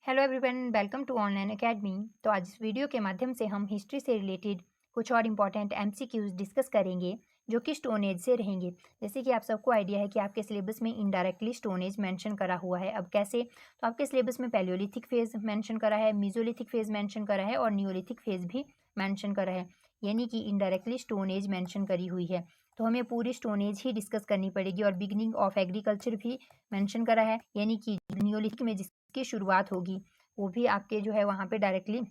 Hello everyone, welcome to online academy. तो आज इस वीडियो के माध्यम से हम हिस्ट्री से रिलेटेड कुछ और इम्पॉर्टेंट एमसीक्यूज डिस्कस करेंगे जो कि स्टोन एज से रहेंगे। जैसे कि आप सबको आइडिया है कि आपके सिलेबस में इनडायरेक्टली स्टोन एज मेंशन करा हुआ है। अब कैसे? तो आपके सिलेबस में पैलियोलिथिक फेज मेंशन करा है, मीजोलिथिक फेज मेंशन करा है और नियोलिथिक फेज भी मेंशन करा है, यानी कि इनडायरेक्टली स्टोन एज मेंशन करी हुई है। तो हमें पूरी स्टोन एज ही डिस्कस करनी पड़ेगी। और बिगिनिंग ऑफ एग्रीकल्चर भी मेंशन करा है, यानी कि नियोलिथिक में की शुरुआत होगी वो भी आपके जो है वहाँ पे डायरेक्टली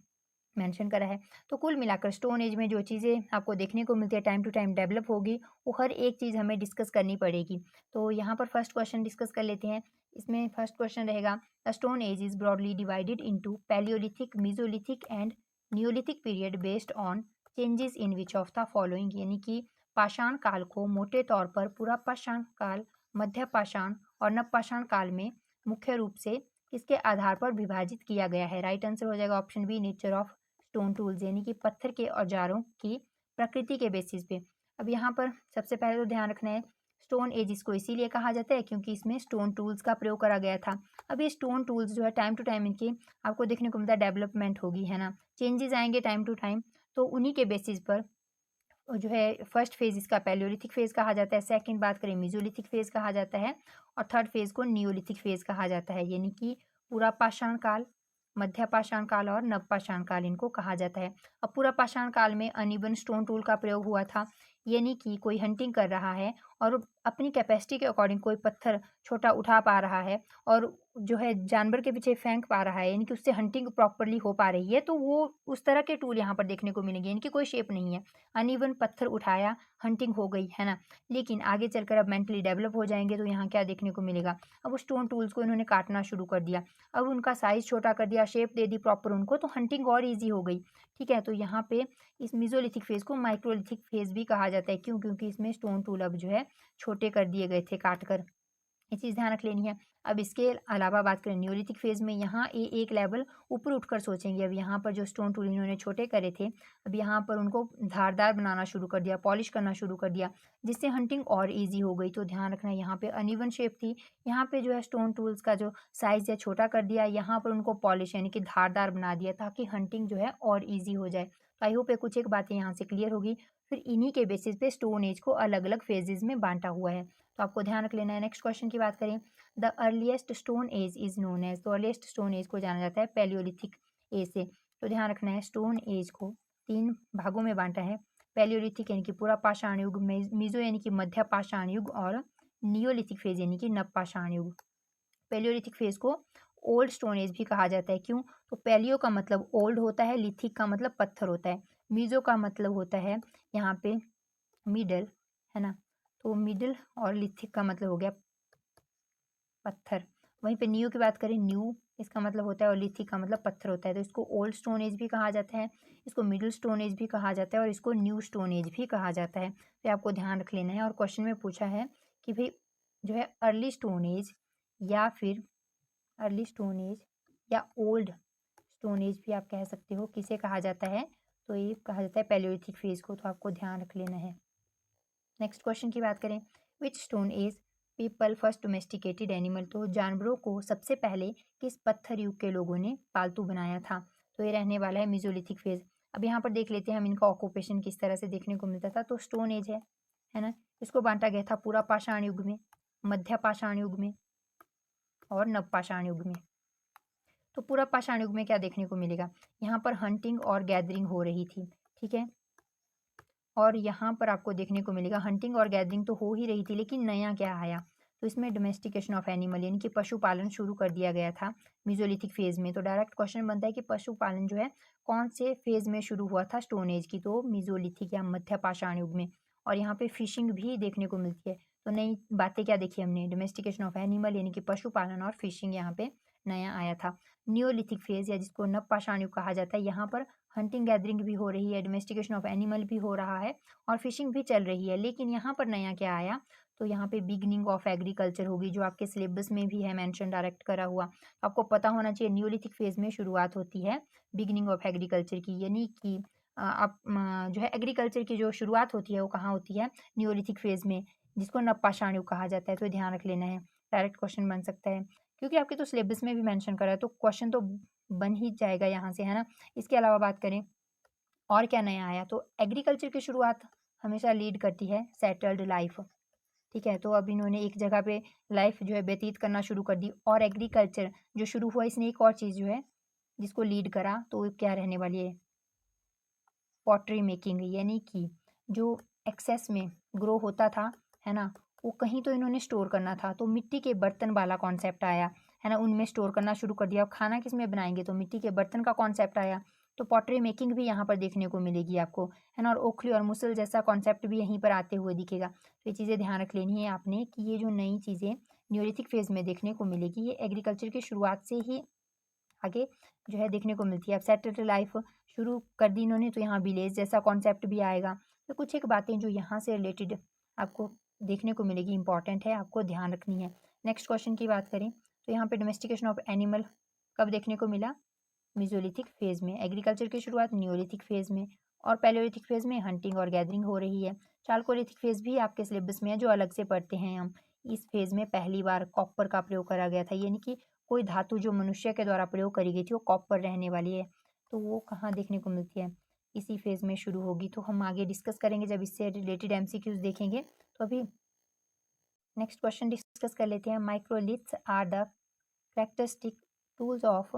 मेंशन करा है। तो कुल मिलाकर स्टोन एज में जो चीज़ें आपको देखने को मिलती है टाइम टू टाइम डेवलप होगी, वो हर एक चीज़ हमें डिस्कस करनी पड़ेगी। तो यहाँ पर फर्स्ट क्वेश्चन डिस्कस कर लेते हैं। इसमें फर्स्ट क्वेश्चन रहेगा, the stone age is broadly divided into Palaeolithic, mesolithic and Neolithic period based on changes in which of the following, यानी कि पाषाण काल को मोटे तौर पर पूरा पाषाण काल, मध्य पाषाण और नवपाषाण काल में मुख्य रूप से किसके आधार पर विभाजित किया गया है। राइट आंसर हो जाएगा option B, nature of stone tools, यानी कि पत्थर के औजारों की प्रकृति के बेसिस पे। अब यहाँ पर सबसे पहले तो ध्यान रखना है, स्टोन एज इसको इसीलिए कहा जाता है क्योंकि इसमें स्टोन टूल्स का प्रयोग करा गया था। अब ये स्टोन टूल्स जो है टाइम टू टाइम इनकी आपको देखने को मिलता है डेवलपमेंट होगी, है ना, चेंजेस आएंगे टाइम टू टाइम। तो उन्हीं के बेसिस पर जो है फर्स्ट फेज इसका पैलियोलिथिक फेज कहा जाता है, सेकंड बात करें मेसोलिथिक फेज कहा जाता है और थर्ड फेज को नियोलिथिक फेज कहा जाता है, यानी कि पूरा पाषाण काल, मध्य पाषाण काल और नवपाषाण काल इनको कहा जाता है। अब पूरा पाषाण काल में अनइवन स्टोन टूल का प्रयोग हुआ था, यानी कि कोई हंटिंग कर रहा है और अपनी कैपेसिटी के अकॉर्डिंग कोई पत्थर छोटा उठा पा रहा है और जो है जानवर के पीछे फेंक पा रहा है, यानी कि उससे हंटिंग प्रॉपरली हो पा रही है, तो वो उस तरह के टूल यहाँ पर देखने को मिलेंगे। इनकी कोई शेप नहीं है, अनइवन पत्थर उठाया, हंटिंग हो गई, है ना। लेकिन आगे चलकर अब मेंटली डेवलप हो जाएंगे तो यहाँ क्या देखने को मिलेगा, अब उस स्टोन टूल्स को इन्होंने काटना शुरू कर दिया, अब उनका साइज छोटा कर दिया, शेप दे दी प्रॉपर उनको, तो हंटिंग और ईजी हो गई। ठीक है, तो यहाँ पे इस मीजोलिथिक फेज को माइक्रोलिथिक फेज भी कहा जाता है। क्यों? क्योंकि इसमें स्टोन टूल अब जो है छोटे कर दिए गए थे काट कर, ये चीज़ ध्यान रख लेनी है। अब इसके अलावा बात करें न्यूलिथिक फेज में, यहाँ एक लेवल ऊपर उठकर सोचेंगे। अब यहाँ पर जो स्टोन टूल इन्होंने छोटे करे थे, अब यहाँ पर उनको धारदार बनाना शुरू कर दिया, पॉलिश करना शुरू कर दिया, जिससे हंटिंग और इजी हो गई। तो ध्यान रखना, यहाँ पे अनइवन शेप थी, यहाँ पे जो है स्टोन टूल्स का जो साइज है छोटा कर दिया, यहाँ पर उनको पॉलिश यानी कि धारदार बना दिया ताकि हंटिंग जो है और ईजी हो जाए। तो आई होप कुछ एक बातें यहाँ से क्लियर होगी। फिर इन्हीं के बेसिस पे स्टोन एज को अलग अलग फेजेज में बांटा हुआ है, तो आपको ध्यान रख लेना है। नेक्स्ट क्वेश्चन की बात करें, the earliest stone age is known as, तो अर्लीस्ट स्टोन एज को जाना जाता है पैलियोलिथिक एज से। तो ध्यान रखना है, स्टोन एज को 3 भागों में बांटा है, पैलियोलिथिक यानी कि पूरा पाषाण युग, मीजो यानी कि मध्य पाषाण युग और नियोलिथिक फेज यानी कि नवपाषाण युग। पैलियोलिथिक फेज को ओल्ड स्टोन एज भी कहा जाता है। क्यों? तो पैलियो का मतलब ओल्ड होता है, लिथिक का मतलब पत्थर होता है, मीजो का मतलब होता है यहाँ पे मिडल, है ना। तो मिडल और लिथिक का मतलब हो गया पत्थर। वहीं पे नियो की बात करें, न्यू इसका मतलब होता है और लिथिक का मतलब पत्थर होता है। तो इसको ओल्ड स्टोन एज भी कहा जाता है, इसको मिडिल स्टोन एज भी कहा जाता है और इसको न्यू स्टोन एज भी कहा जाता है। तो आपको ध्यान रख लेना है। और क्वेश्चन में पूछा है कि भाई जो है अर्ली स्टोन एज या फिर अर्ली स्टोन एज या ओल्ड स्टोन एज भी आप कह सकते हो, किसे कहा जाता है? तो ये कहा जाता है पैलियोलिथिक फेज को। तो आपको ध्यान रख लेना है। नेक्स्ट क्वेश्चन की बात करें, which stone age people first domesticated animal, तो जानवरों को सबसे पहले किस पत्थर युग के लोगों ने पालतू बनाया था? तो ये रहने वाला है मीजोलिथिक फेज। अब यहाँ पर देख लेते हैं हम इनका ऑक्यूपेशन किस तरह से देखने को मिलता था। तो स्टोन एज है ना, इसको बांटा गया था पूरा पाषाण युग में, मध्य पाषाण युग में और नवपाषाण युग में। तो पूरा पाषाण युग में क्या देखने को मिलेगा, यहाँ पर हंटिंग और गैदरिंग हो रही थी। ठीक है, और यहाँ पर आपको देखने को मिलेगा हंटिंग और गैदरिंग तो हो ही रही थी, लेकिन नया क्या आया, तो इसमें डोमेस्टिकेशन ऑफ एनिमल यानी कि पशुपालन शुरू कर दिया गया था मीजोलिथिक फेज में। तो डायरेक्ट क्वेश्चन बनता है कि पशुपालन जो है कौन से फेज में शुरू हुआ था स्टोन एज की? तो मीजोलिथिक या मध्य पाषाण युग में। और यहाँ पे फिशिंग भी देखने को मिलती है। तो नई बातें क्या देखी हमने, डोमेस्टिकेशन ऑफ एनिमल यानी कि पशुपालन और फिशिंग यहाँ पे नया आया था। नियोलिथिक फेज या जिसको नवपाषाण युग कहा जाता है, यहाँ पर हंटिंग गैदरिंग भी हो रही है, डोमेस्टिकेशन ऑफ एनिमल भी हो रहा है और फिशिंग भी चल रही है। लेकिन यहाँ पर नया क्या आया, तो यहाँ पे बिगनिंग ऑफ एग्रीकल्चर होगी, जो आपके सिलेबस में भी है मेंशन डायरेक्ट करा हुआ। आपको पता होना चाहिए न्यूलिथिक फेज में शुरुआत होती है बिगनिंग ऑफ एग्रीकल्चर की, यानी कि आप जो है एग्रीकल्चर की जो शुरुआत होती है वो कहाँ होती है? न्यूलिथिक फेज में, जिसको नवपाषाण युग कहा जाता है। तो ध्यान रख लेना है, डायरेक्ट क्वेश्चन बन सकता है। क्योंकि आपके तो सिलेबस में भी मेंशन करा है, तो क्वेश्चन तो बन ही जाएगा यहाँ से, है ना। इसके अलावा बात करें और क्या नया आया, तो एग्रीकल्चर की शुरुआत हमेशा लीड करती है सेटल्ड लाइफ। ठीक है, तो अब इन्होंने एक जगह पे लाइफ जो है व्यतीत करना शुरू कर दी, और एग्रीकल्चर जो शुरू हुआ इसने एक और चीज़ जो है जिसको लीड करा, तो वो क्या रहने वाली है, पॉटरी मेकिंग, यानी कि जो एक्सेस में ग्रो होता था, है ना, वो कहीं तो इन्होंने स्टोर करना था, तो मिट्टी के बर्तन वाला कॉन्सेप्ट आया, है ना, उनमें स्टोर करना शुरू कर दिया। और खाना किस में बनाएंगे, तो मिट्टी के बर्तन का कॉन्सेप्ट आया, तो पॉटरी मेकिंग भी यहाँ पर देखने को मिलेगी आपको, है ना। और ओखली और मुसल जैसा कॉन्सेप्ट भी यहीं पर आते हुए दिखेगा। तो ये चीज़ें ध्यान रख लेनी है आपने कि ये जो नई चीज़ें न्यूलिथिक फेज में देखने को मिलेगी, ये एग्रीकल्चर की शुरुआत से ही आगे जो है देखने को मिलती है। अब सेटल्ड लाइफ शुरू कर दी इन्होंने, तो यहाँ विलेज जैसा कॉन्सेप्ट भी आएगा। तो कुछ एक बातें जो यहाँ से रिलेटेड आपको देखने को मिलेगी, इंपॉर्टेंट है, आपको ध्यान रखनी है। नेक्स्ट क्वेश्चन की बात करें तो यहाँ पे डोमेस्टिकेशन ऑफ एनिमल कब देखने को मिला, मेसोलिथिक फेज में। एग्रीकल्चर की शुरुआत न्यूलिथिक फेज में, और पैलियोलिथिक फेज में हंटिंग और गैदरिंग हो रही है। चालकोलिथिक फेज भी आपके सिलेबस में है, जो अलग से पढ़ते हैं हम। इस फेज में पहली बार कॉपर का प्रयोग करा गया था, यानी कि कोई धातु जो मनुष्य के द्वारा प्रयोग करी गई थी वो कॉपर रहने वाली है। तो वो कहाँ देखने को मिलती है, इसी फेज में शुरू होगी। तो हम आगे डिस्कस करेंगे जब इससे रिलेटेड एमसीक्यूज देखेंगे। तो अभी नेक्स्ट क्वेश्चन डिस्कस कर लेते हैं। Microliths are the characteristic tools of,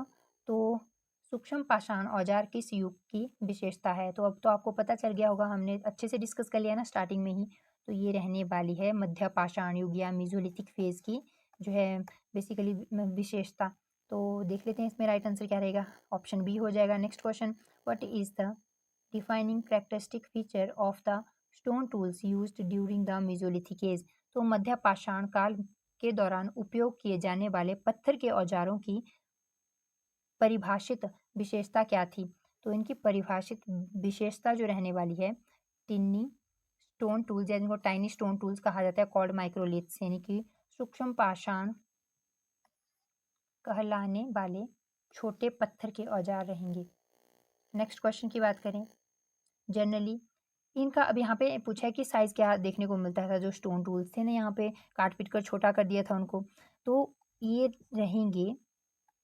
तो सूक्ष्म पाषाण औजार किस युग की विशेषता है। तो अब तो आपको पता चल गया होगा, हमने अच्छे से डिस्कस कर लिया ना स्टार्टिंग में ही। तो ये रहने वाली है मध्य पाषाण युग या मेसोलिथिक फेज की जो है बेसिकली विशेषता। तो देख लेते हैं इसमें राइट आंसर क्या रहेगा, ऑप्शन बी हो जाएगा। Next question, what is the defining characteristic feature of the stone tools used during the Mesolithic as. तो मध्य पाषाण काल के दौरान उपयोग किए जाने वाले पत्थर के औजारों की परिभाषित विशेषता क्या थी। तो इनकी परिभाषित विशेषता जो रहने वाली है, टिन्नी स्टोन टूल्स या जिनको टाइनी स्टोन टूल्स कहा जाता है, कॉल्ड माइक्रोलिथ्स, यानी कि सूक्ष्म पाषाण कहलाने वाले छोटे पत्थर के औजार रहेंगे। नेक्स्ट क्वेश्चन की बात करें, जनरली इनका अब यहाँ पे पूछा है कि साइज क्या देखने को मिलता था, जो स्टोन टूल्स थे ना, यहाँ पे काट पीट कर छोटा कर दिया था उनको। तो ये रहेंगे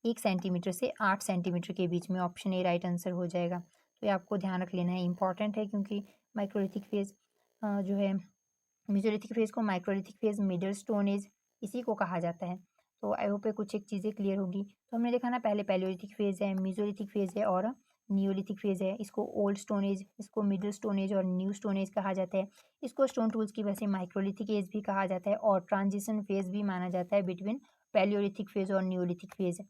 1 सेंटीमीटर से 8 सेंटीमीटर के बीच में, ऑप्शन ए राइट आंसर हो जाएगा। तो ये आपको ध्यान रख लेना है, इंपॉर्टेंट है, क्योंकि माइक्रोलिथिक फेज जो है मेसोलिथिक फेज को microlithic phase, middle stone as इसी को कहा जाता है। तो आई होप कुछ एक चीज़ें क्लियर होगी। तो हमने देखा ना, पहले पैलियोलिथिक फेज है, मेसोलिथिक फेज है और नियोलिथिक फेज है। इसको ओल्ड स्टोन एज, इसको मिडिल स्टोन एज और न्यू स्टोन एज कहा जाता है। इसको स्टोन टूल्स की वजह से माइक्रोलिथिक एज भी कहा जाता है, और ट्रांजिशन फेज भी माना जाता है बिटवीन पैलियोलिथिक फेज और नियोलिथिक फेज,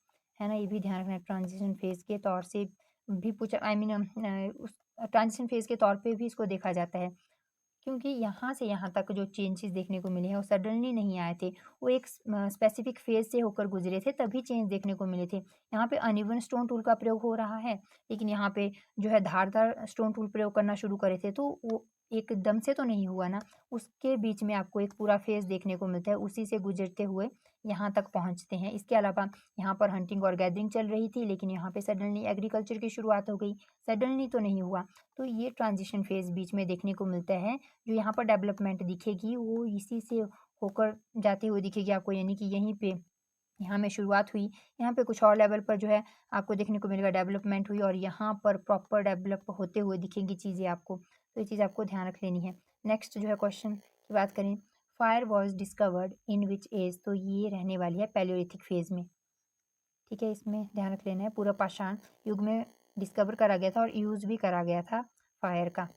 है ना। ये भी ध्यान रखना, ट्रांजिशन फेज के तौर से भी पूछा, आई मीन उस ट्रांजिशन फेज के तौर पे भी इसको देखा जाता है, क्योंकि यहाँ से यहाँ तक जो चेंजेस देखने को मिले हैं वो सडनली नहीं आए थे, वो एक स्पेसिफिक फेज से होकर गुजरे थे, तभी चेंज देखने को मिले थे। यहाँ पे अनइवन स्टोन टूल का प्रयोग हो रहा है, लेकिन यहाँ पे जो है धारदार स्टोन टूल प्रयोग करना शुरू करे थे, तो वो एकदम से तो नहीं हुआ ना, उसके बीच में आपको एक पूरा फेज देखने को मिलता है, उसी से गुजरते हुए यहाँ तक पहुँचते हैं। इसके अलावा यहाँ पर हंटिंग और गैदरिंग चल रही थी, लेकिन यहाँ पे सडनली एग्रीकल्चर की शुरुआत हो गई, सडनली तो नहीं हुआ। तो ये ट्रांजिशन फेज बीच में देखने को मिलता है। जो यहाँ पर डेवलपमेंट दिखेगी वो इसी से होकर जाती हुई दिखेगी आपको, यानी कि यहीं पे यहाँ में शुरुआत हुई, यहाँ पे कुछ और लेवल पर जो है आपको देखने को मिलेगा डेवलपमेंट हुई, और यहाँ पर प्रॉपर डेवलप होते हुए दिखेंगी चीज़ें आपको। तो ये चीज़ आपको ध्यान रख लेनी है। नेक्स्ट जो है क्वेश्चन की बात करें, fire was discovered in which age. तो ये रहने वाली है पैलियोलिथिक फेज में। ठीक है, इसमें ध्यान रख लेना है, पूरा पाषाण युग में डिस्कवर करा गया था और यूज भी करा गया था फायर का।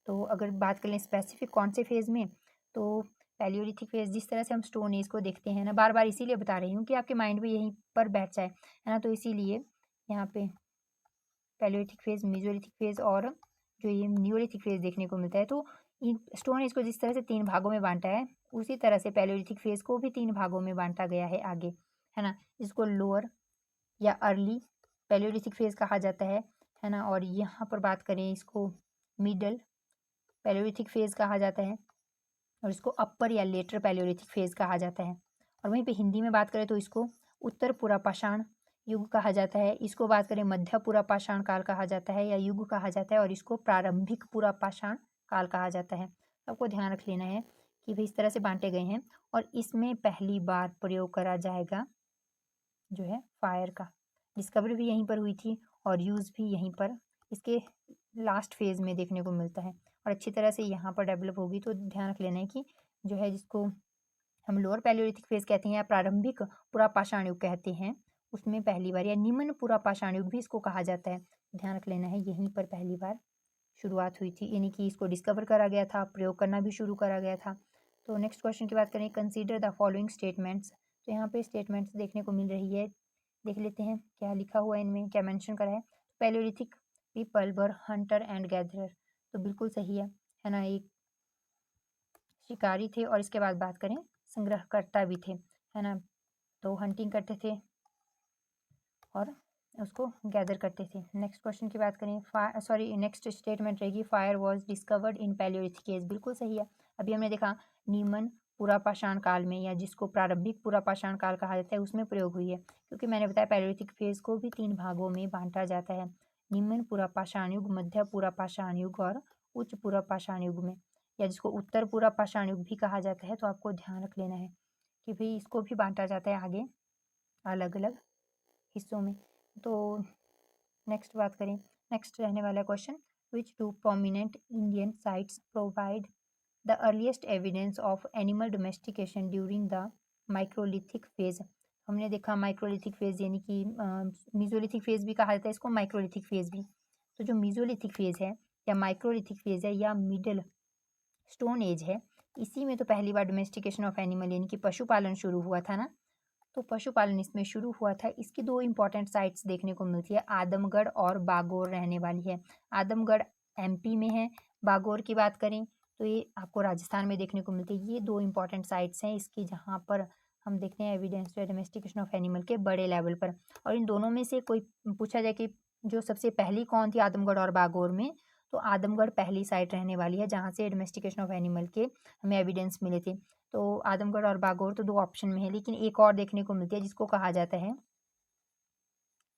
तो अगर बात करें स्पेसिफिक कौन से फेज़ में, तो पैलियोलिथिक फेज़, जिस तरह से हम स्टोन एज को देखते हैं ना, बार बार इसीलिए बता रही हूँ कि आपके माइंड में यहीं पर बैठ जाए, है ना। तो इसीलिए यहाँ पे पैलियोलिथिक फेज़, मेसोलिथिक फेज़ और जो ये नियोलिथिक फेज़ देखने को मिलता है। तो इन स्टोन एज को जिस तरह से 3 भागों में बांटा है, उसी तरह से पैलियोलिथिक फेज़ को भी 3 भागों में बांटा गया है आगे, है ना। इसको लोअर या अर्ली पैलियोलिथिक फेज़ कहा जाता है ना। और यहाँ पर बात करें इसको मिडल पैलियोलिथिक फेज़ कहा जाता है, और इसको अपर या लेटर पैलियोलिथिक फेज़ कहा जाता है। और वहीं पे हिंदी में बात करें तो इसको उत्तर पुरापाषाण युग कहा जाता है, इसको बात करें मध्य पुरापाषाण काल कहा जाता है या युग कहा जाता है, और इसको प्रारंभिक पुरापाषाण काल कहा जाता है। आपको ध्यान रख लेना है कि भाई इस तरह से बांटे गए हैं, और इसमें पहली बार प्रयोग करा जाएगा जो है फायर का। डिस्कवरी भी यहीं पर हुई थी और यूज़ भी यहीं पर इसके लास्ट फेज़ में देखने को मिलता है और अच्छी तरह से यहाँ पर डेवलप होगी। तो ध्यान रख लेना है कि जो है जिसको हम लोअर पैलियोलिथिक फेज़ कहते हैं या प्रारंभिक पुरापाषाण युग कहते हैं, उसमें पहली बार या निम्न पुरापाषाण युग भी इसको कहा जाता है। ध्यान रख लेना है यहीं पर पहली बार शुरुआत हुई थी, यानी कि इसको डिस्कवर करा गया था, प्रयोग करना भी शुरू करा गया था। तो नेक्स्ट क्वेश्चन की बात करें, कंसीडर द फॉलोइंग स्टेटमेंट्स। तो यहाँ पे स्टेटमेंट्स देखने को मिल रही है, देख लेते हैं क्या लिखा हुआ है इनमें, क्या मेंशन करा है। Palaeolithic people were Hunter and gatherer, तो बिल्कुल सही है ना, एक शिकारी थे और इसके बाद बात करें संग्रहकर्ता भी थे, है ना, तो हंटिंग करते थे और उसको गैदर करते थे। नेक्स्ट क्वेश्चन की बात करें, सॉरी नेक्स्ट स्टेटमेंट रहेगी fire was discovered in palaeolithic age, बिल्कुल सही है। अभी हमने देखा निम्न पुरापाषाण काल में या जिसको प्रारंभिक पुरापाषाण काल कहा जाता है उसमें प्रयोग हुई है, क्योंकि मैंने बताया पैलियोलिथिक फेज को भी 3 भागों में बांटा जाता है, निम्न पुरापाषाण युग, मध्य पुरापाषाण युग और उच्च पुरापाषाण युग में, या जिसको उत्तर पुरापाषाण युग भी कहा जाता है। तो आपको ध्यान रख लेना है कि भाई इसको भी बांटा जाता है आगे अलग अलग हिस्सों में। तो नेक्स्ट बात करें, नेक्स्ट रहने वाला question, which to prominent Indian sites provide the earliest evidence of animal domestication during the microlithic phase. हमने देखा माइक्रोलिथिक फेज यानी कि मीजोलिथिक फेज भी कहा जाता है इसको, माइक्रोलिथिक फेज भी। तो जो मीजोलिथिक फेज है या माइक्रोलिथिक फेज है या मिडल स्टोन एज है, इसी में तो पहली बार डोमेस्टिकेशन ऑफ एनिमल यानी कि पशुपालन शुरू हुआ था ना। तो पशुपालन इसमें शुरू हुआ था। इसकी 2 इंपॉर्टेंट साइट्स देखने को मिलती है, आदमगढ़ और बागोर रहने वाली है। आदमगढ़ एमपी में है, बागोर की बात करें तो ये आपको राजस्थान में देखने को मिलती है। ये 2 इंपॉर्टेंट साइट्स हैं इसकी, जहाँ पर हम देखते हैं evidence to domestication of animal के बड़े लेवल पर। और इन दोनों में से कोई पूछा जाए कि जो सबसे पहली कौन थी आदमगढ़ और बागोर में, तो आदमगढ़ पहली साइट रहने वाली है जहाँ से डोमेस्टिकेशन ऑफ एनिमल के हमें एविडेंस मिले थे। तो आदमगढ़ और बागोर तो 2 ऑप्शन में है, लेकिन एक और देखने को मिलती है जिसको कहा जाता है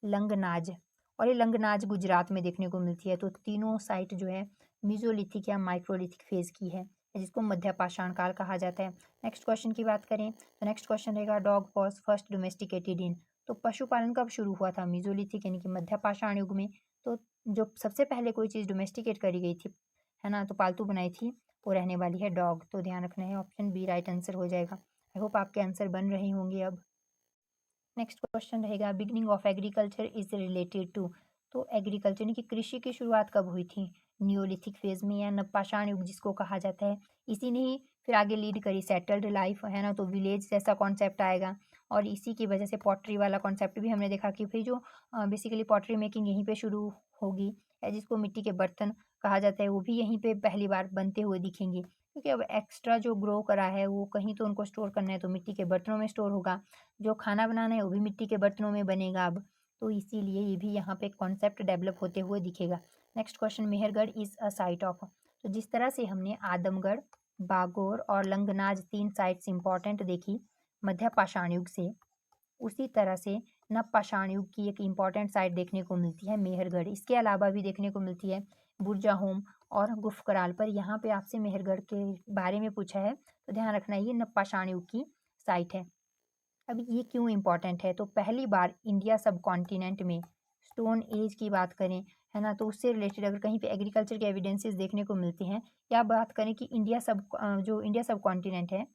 लंगनाज, और ये लंगनाज गुजरात में देखने को मिलती है। तो तीनों साइट जो है मीजोलिथिक या माइक्रोलिथिक फेज की है, जिसको मध्य पाषाण काल कहा जाता है। नेक्स्ट क्वेश्चन की बात करें तो नेक्स्ट क्वेश्चन रहेगा, डॉग वॉज फर्स्ट डोमेस्टिकेटेड इन। तो पशुपालन कब शुरू हुआ था, मीजोलिथिक यानी कि मध्य पाषाण युग में। तो जो सबसे पहले कोई चीज़ डोमेस्टिकेट करी गई थी, है ना, तो पालतू बनाई थी, वो रहने वाली है डॉग। तो ध्यान रखना है, ऑप्शन बी राइट आंसर हो जाएगा। आई होप आपके आंसर बन रहे होंगे अब। नेक्स्ट क्वेश्चन रहेगा, beginning of agriculture is related to. तो एग्रीकल्चर यानी कि कृषि की शुरुआत कब हुई थी, नियोलिथिक फेज में या नवपाषाण युग जिसको कहा जाता है। इसी ने ही फिर आगे लीड करी सेटल्ड लाइफ, है ना, तो विलेज जैसा कॉन्सेप्ट आएगा। और इसी की वजह से पॉटरी वाला कॉन्सेप्ट भी हमने देखा कि भाई जो बेसिकली पॉटरी मेकिंग यहीं पे शुरू होगी, या जिसको मिट्टी के बर्तन कहा जाता है, वो भी यहीं पे पहली बार बनते हुए दिखेंगे। क्योंकि अब एक्स्ट्रा जो ग्रो करा है वो कहीं तो उनको स्टोर करना है, तो मिट्टी के बर्तनों में स्टोर होगा। जो खाना बनाना है वो भी मिट्टी के बर्तनों में बनेगा अब। तो इसीलिए ये भी यहाँ पे कॉन्सेप्ट डेवलप होते हुए दिखेगा। Next question, Mehrgarh is a site of. तो जिस तरह से हमने आदमगढ़, बागोर और लंगनाज 3 साइट्स इंपॉर्टेंट देखी मध्य पाषाण युग से, उसी तरह से नवपाषाण युग की एक इम्पॉर्टेंट साइट देखने को मिलती है मेहरगढ़। इसके अलावा भी देखने को मिलती है बुरजाहोम और गुफकराल पर। यहाँ पे आपसे मेहरगढ़ के बारे में पूछा है, तो ध्यान रखना ये नवपाषाण युग की साइट है। अब ये क्यों इम्पोर्टेंट है, तो पहली बार इंडिया सब कॉन्टिनेंट में स्टोन एज की बात करें, है ना, तो उससे रिलेटेड अगर कहीं पे एग्रीकल्चर के एविडेंसेस देखने को मिलते हैं, या बात करें कि जो इंडिया सब कॉन्टिनेंट है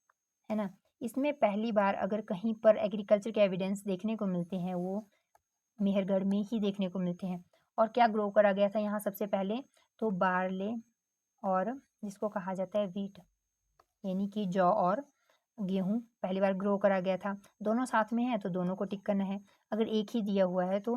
ना, इसमें पहली बार अगर कहीं पर एग्रीकल्चर के एविडेंस देखने को मिलते हैं वो मेहरगढ़ में ही देखने को मिलते हैं। और क्या ग्रो करा गया था यहाँ सबसे पहले, तो बारले और जिसको कहा जाता है व्हीट, यानी कि जौ और गेहूँ पहली बार ग्रो करा गया था। दोनों साथ में है तो दोनों को टिक करना है। अगर एक ही दिया हुआ है तो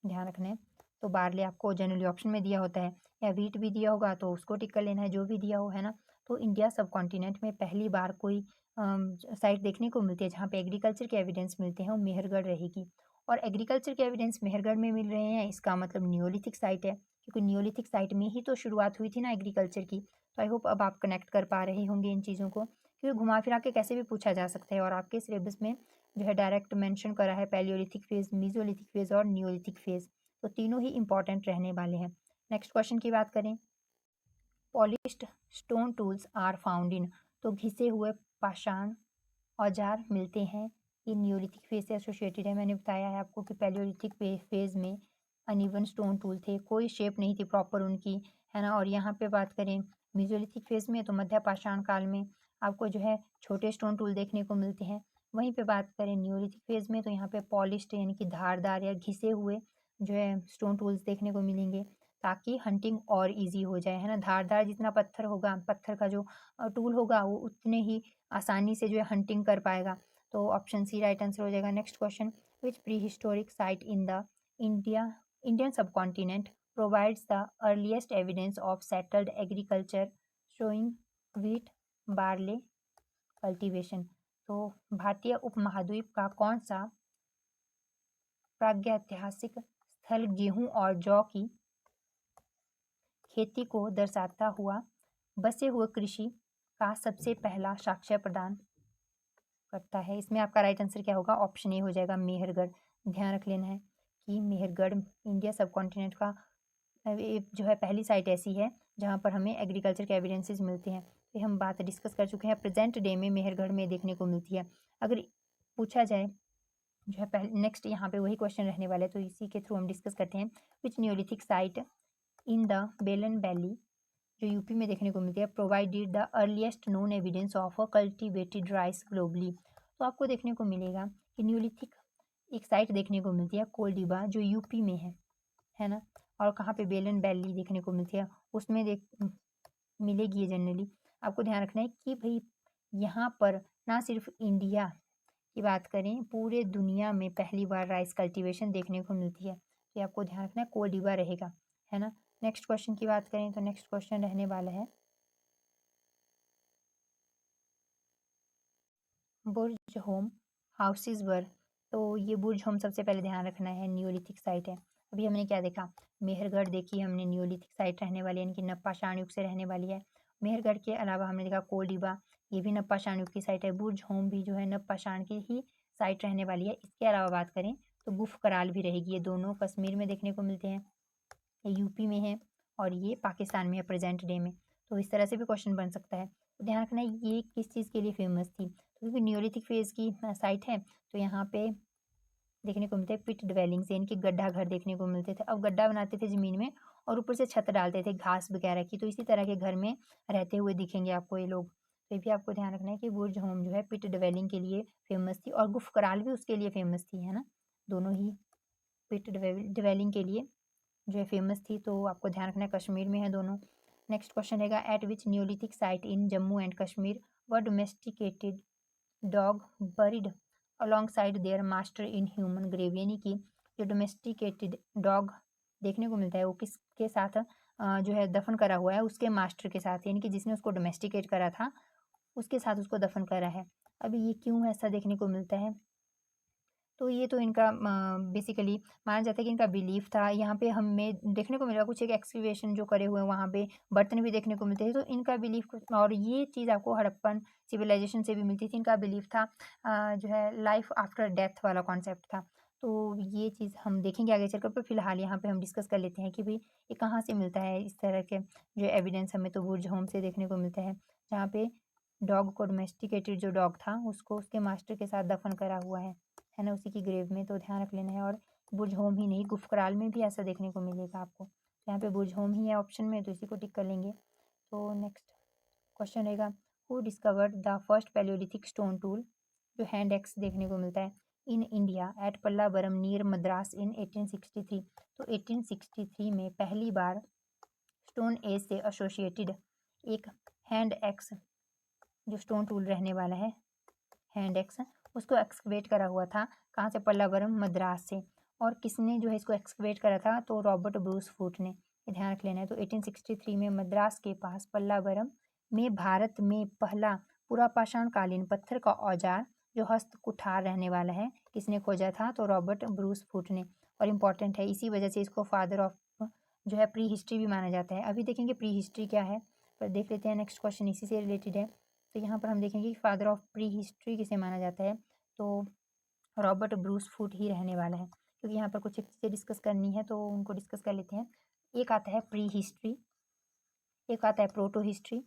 ध्यान रखना है, तो बारले आपको जनरली ऑप्शन में दिया होता है, या व्हीट भी दिया होगा तो उसको टिक कर लेना है, जो भी दिया हो, है ना। तो इंडिया सब कॉन्टिनेंट में पहली बार कोई साइट देखने को मिलती है जहाँ पे एग्रीकल्चर के एविडेंस मिलते हैं, वो मेहरगढ़ रहेगी। और एग्रीकल्चर के एविडेंस मेहरगढ़ में मिल रहे हैं, इसका मतलब नियोलिथिक साइट है, क्योंकि नियोलिथिक साइट में ही तो शुरुआत हुई थी ना एग्रीकल्चर की। तो आई होप अब आप कनेक्ट कर पा रहे होंगे इन चीज़ों को, क्योंकि घुमा फिरा के कैसे भी पूछा जा सकता है। और आपके सिलेबस में जो है डायरेक्ट मेंशन करा है पैलियोलिथिक फेज, मीजोलिथिक फेज और नियोलिथिक फेज, तो तीनों ही इंपॉर्टेंट रहने वाले हैं। नेक्स्ट क्वेश्चन की बात करें, polished stone tools are found in. तो घिसे हुए पाषाण औजार मिलते हैं ये नियोलिथिक फेज से एसोसिएटेड है। मैंने बताया है आपको कि पैलियोलिथिक फेज में अनइवन स्टोन टूल थे, कोई शेप नहीं थी प्रॉपर उनकी, है ना। और यहाँ पे बात करें मेसोलिथिक फेज में तो मध्य पाषाण काल में आपको जो है छोटे स्टोन टूल देखने को मिलते हैं। वहीं पे बात करें नियोलिथिक फेज में तो यहाँ पे पॉलिश्ड यानी कि धारदार या घिसे हुए जो है स्टोन टूल्स देखने को मिलेंगे, ताकि हंटिंग और ईजी हो जाए, है ना। धारदार जितना पत्थर होगा, पत्थर का जो टूल होगा वो उतने ही आसानी से जो है हंटिंग कर पाएगा। तो ऑप्शन सी राइट आंसर हो जाएगा। Next question, which pre historic site in the India Indian subcontinent provides the earliest evidence of settled agriculture showing wheat barley cultivation। तो भारतीय उपमहाद्वीप का कौन सा प्रागैतिहासिक स्थल गेहूं और जौ की खेती को दर्शाता हुआ बसे हुए कृषि का सबसे पहला साक्ष्य प्रदान करता है? इसमें आपका राइट आंसर क्या होगा? ऑप्शन ए हो जाएगा मेहरगढ़। ध्यान रख लेना है कि मेहरगढ़ इंडिया सब कॉन्टिनेंट का ये जो है पहली साइट ऐसी है जहाँ पर हमें एग्रीकल्चर के एविडेंसेस मिलते हैं। ये हम बात डिस्कस कर चुके हैं, प्रेजेंट डे में मेहरगढ़ में देखने को मिलती है। अगर पूछा जाए जो है पहले नेक्स्ट यहाँ पे वही क्वेश्चन रहने वाला है, तो इसी के थ्रू हम डिस्कस करते हैं। विच न्यूलिथिक साइट इन द बेलन वैली जो यूपी में देखने को मिलती है provided the earliest known evidence of a cultivated rice globally. तो आपको देखने को मिलेगा कि न्यूलिथिक एक साइट देखने को मिलती है कोल्डिबा जो यूपी में है ना। और कहाँ पे बेलन वैली देखने को मिलती है उसमें मिलेगी ये जनरली। आपको ध्यान रखना है कि भाई यहाँ पर ना सिर्फ इंडिया की बात करें, पूरे दुनिया में पहली बार राइस कल्टीवेशन देखने को मिलती है। तो आपको ध्यान रखना है कोल्डिबा रहेगा, है ना। नेक्स्ट क्वेश्चन की बात करें तो नेक्स्ट क्वेश्चन रहने वाला है बुर्ज होम हाउसेज वर। तो ये बुर्ज होम सबसे पहले ध्यान रखना है नियोलिथिक साइट है। अभी हमने क्या देखा, मेहरगढ़ देखी हमने नियोलिथिक साइट रहने वाली है, यानी कि नवपाषाण युग से रहने वाली है। मेहरगढ़ के अलावा हमने देखा कोल्डिबा, ये भी नवपाषाण युग की साइट है। बुर्ज होम भी जो है नवपाषाण की ही साइट रहने वाली है। इसके अलावा बात करें तो गुफ कराल भी रहेगी। ये दोनों कश्मीर में देखने को मिलते हैं, ये यूपी में है और ये पाकिस्तान में है प्रेजेंट डे में। तो इस तरह से भी क्वेश्चन बन सकता है। तो ध्यान रखना है ये किस चीज़ के लिए फेमस थी, क्योंकि न्योलिथिक फेज की साइट है तो यहाँ पे देखने को मिलते हैं पिट ड्वेलिंग्स, यानी कि गड्ढा घर देखने को मिलते थे। अब गड्ढा बनाते थे ज़मीन में और ऊपर से छत डालते थे घास वगैरह की, तो इसी तरह के घर में रहते हुए दिखेंगे आपको ये लोग। तो ये भी आपको ध्यान रखना है कि बुर्ज होम जो है पिट ड्वेलिंग के लिए फेमस थी और गुफ कराल भी उसके लिए फेमस थी, है ना। दोनों ही पिट ड्वेलिंग के लिए जो है फेमस थी। तो आपको ध्यान रखना है कश्मीर में है दोनों। नेक्स्ट क्वेश्चन रहेगा, at which neolithic site in Jammu and Kashmir were domesticated dog buried alongside their master in human grave. यानी कि जो डोमेस्टिकेटेड डॉग देखने को मिलता है वो किसके साथ जो है दफन करा हुआ है, उसके मास्टर के साथ, यानी कि जिसने उसको डोमेस्टिकेट करा था उसके साथ उसको दफन करा है। अभी ये क्यों ऐसा देखने को मिलता है, तो ये तो इनका बेसिकली माना जाता है कि इनका बिलीफ था। यहाँ पे हमें देखने को मिला कुछ एक एक्सकवेशन जो करे हुए हैं, वहाँ पे बर्तन भी देखने को मिलते हैं। तो इनका बिलीफ कुछ और ये चीज़ आपको हड़प्पन सिविलाइजेशन से भी मिलती थी। इनका बिलीफ था जो है लाइफ आफ्टर डेथ वाला कॉन्सेप्ट था। तो ये चीज़ हम देखेंगे आगे चलकर, पर फिलहाल यहाँ पे हम डिस्कस कर लेते हैं कि भाई ये कहाँ से मिलता है इस तरह के जो एविडेंस हमें। तो बुर्ज होम से देखने को मिलता है जहाँ पे डॉग को डोमेस्टिकेटेड जो डॉग था उसको उसके मास्टर के साथ दफन करा हुआ है ना, उसी की ग्रेव में। तो ध्यान रख लेना है। और बुर्ज होम ही नहीं, गुफकराल में भी ऐसा देखने को मिलेगा आपको। यहाँ पे बुर्ज होम ही है ऑप्शन में, तो इसी को टिक कर लेंगे। तो नेक्स्ट क्वेश्चन रहेगा, who discovered the first palaeolithic stone tool जो हैंड एक्स देखने को मिलता है in India at Pallavaram near Madras in 1863। तो 1863 में पहली बार स्टोन एज से एसोसिएटेड एक हैंड एक्स जो स्टोन टूल रहने वाला है हैंड एक्स, उसको एक्सकवेट करा हुआ था। कहाँ से? पल्लावरम मद्रास से। और किसने जो है इसको एक्सकवेट करा था? तो रॉबर्ट ब्रूस फूट ने। ये ध्यान रख लेना है। तो 1863 में मद्रास के पास पल्लावरम में भारत में पहला पुरापाषाण कालीन पत्थर का औजार जो हस्त कुठार रहने वाला है किसने खोजा था? तो रॉबर्ट ब्रूस फूट ने। और इम्पॉर्टेंट है, इसी वजह से इसको फादर ऑफ जो है प्री हिस्ट्री भी माना जाता है। अभी देखेंगे प्री हिस्ट्री क्या है, पर देख लेते हैं नेक्स्ट क्वेश्चन इसी से रिलेटेड है। तो यहाँ पर हम देखेंगे कि फादर ऑफ प्री हिस्ट्री किसे माना जाता है, तो रॉबर्ट ब्रूस फूट ही रहने वाला है। क्योंकि यहाँ पर कुछ एक चीज़ें डिस्कस करनी है तो उनको डिस्कस कर लेते हैं। एक आता है प्री हिस्ट्री, एक आता है प्रोटो हिस्ट्री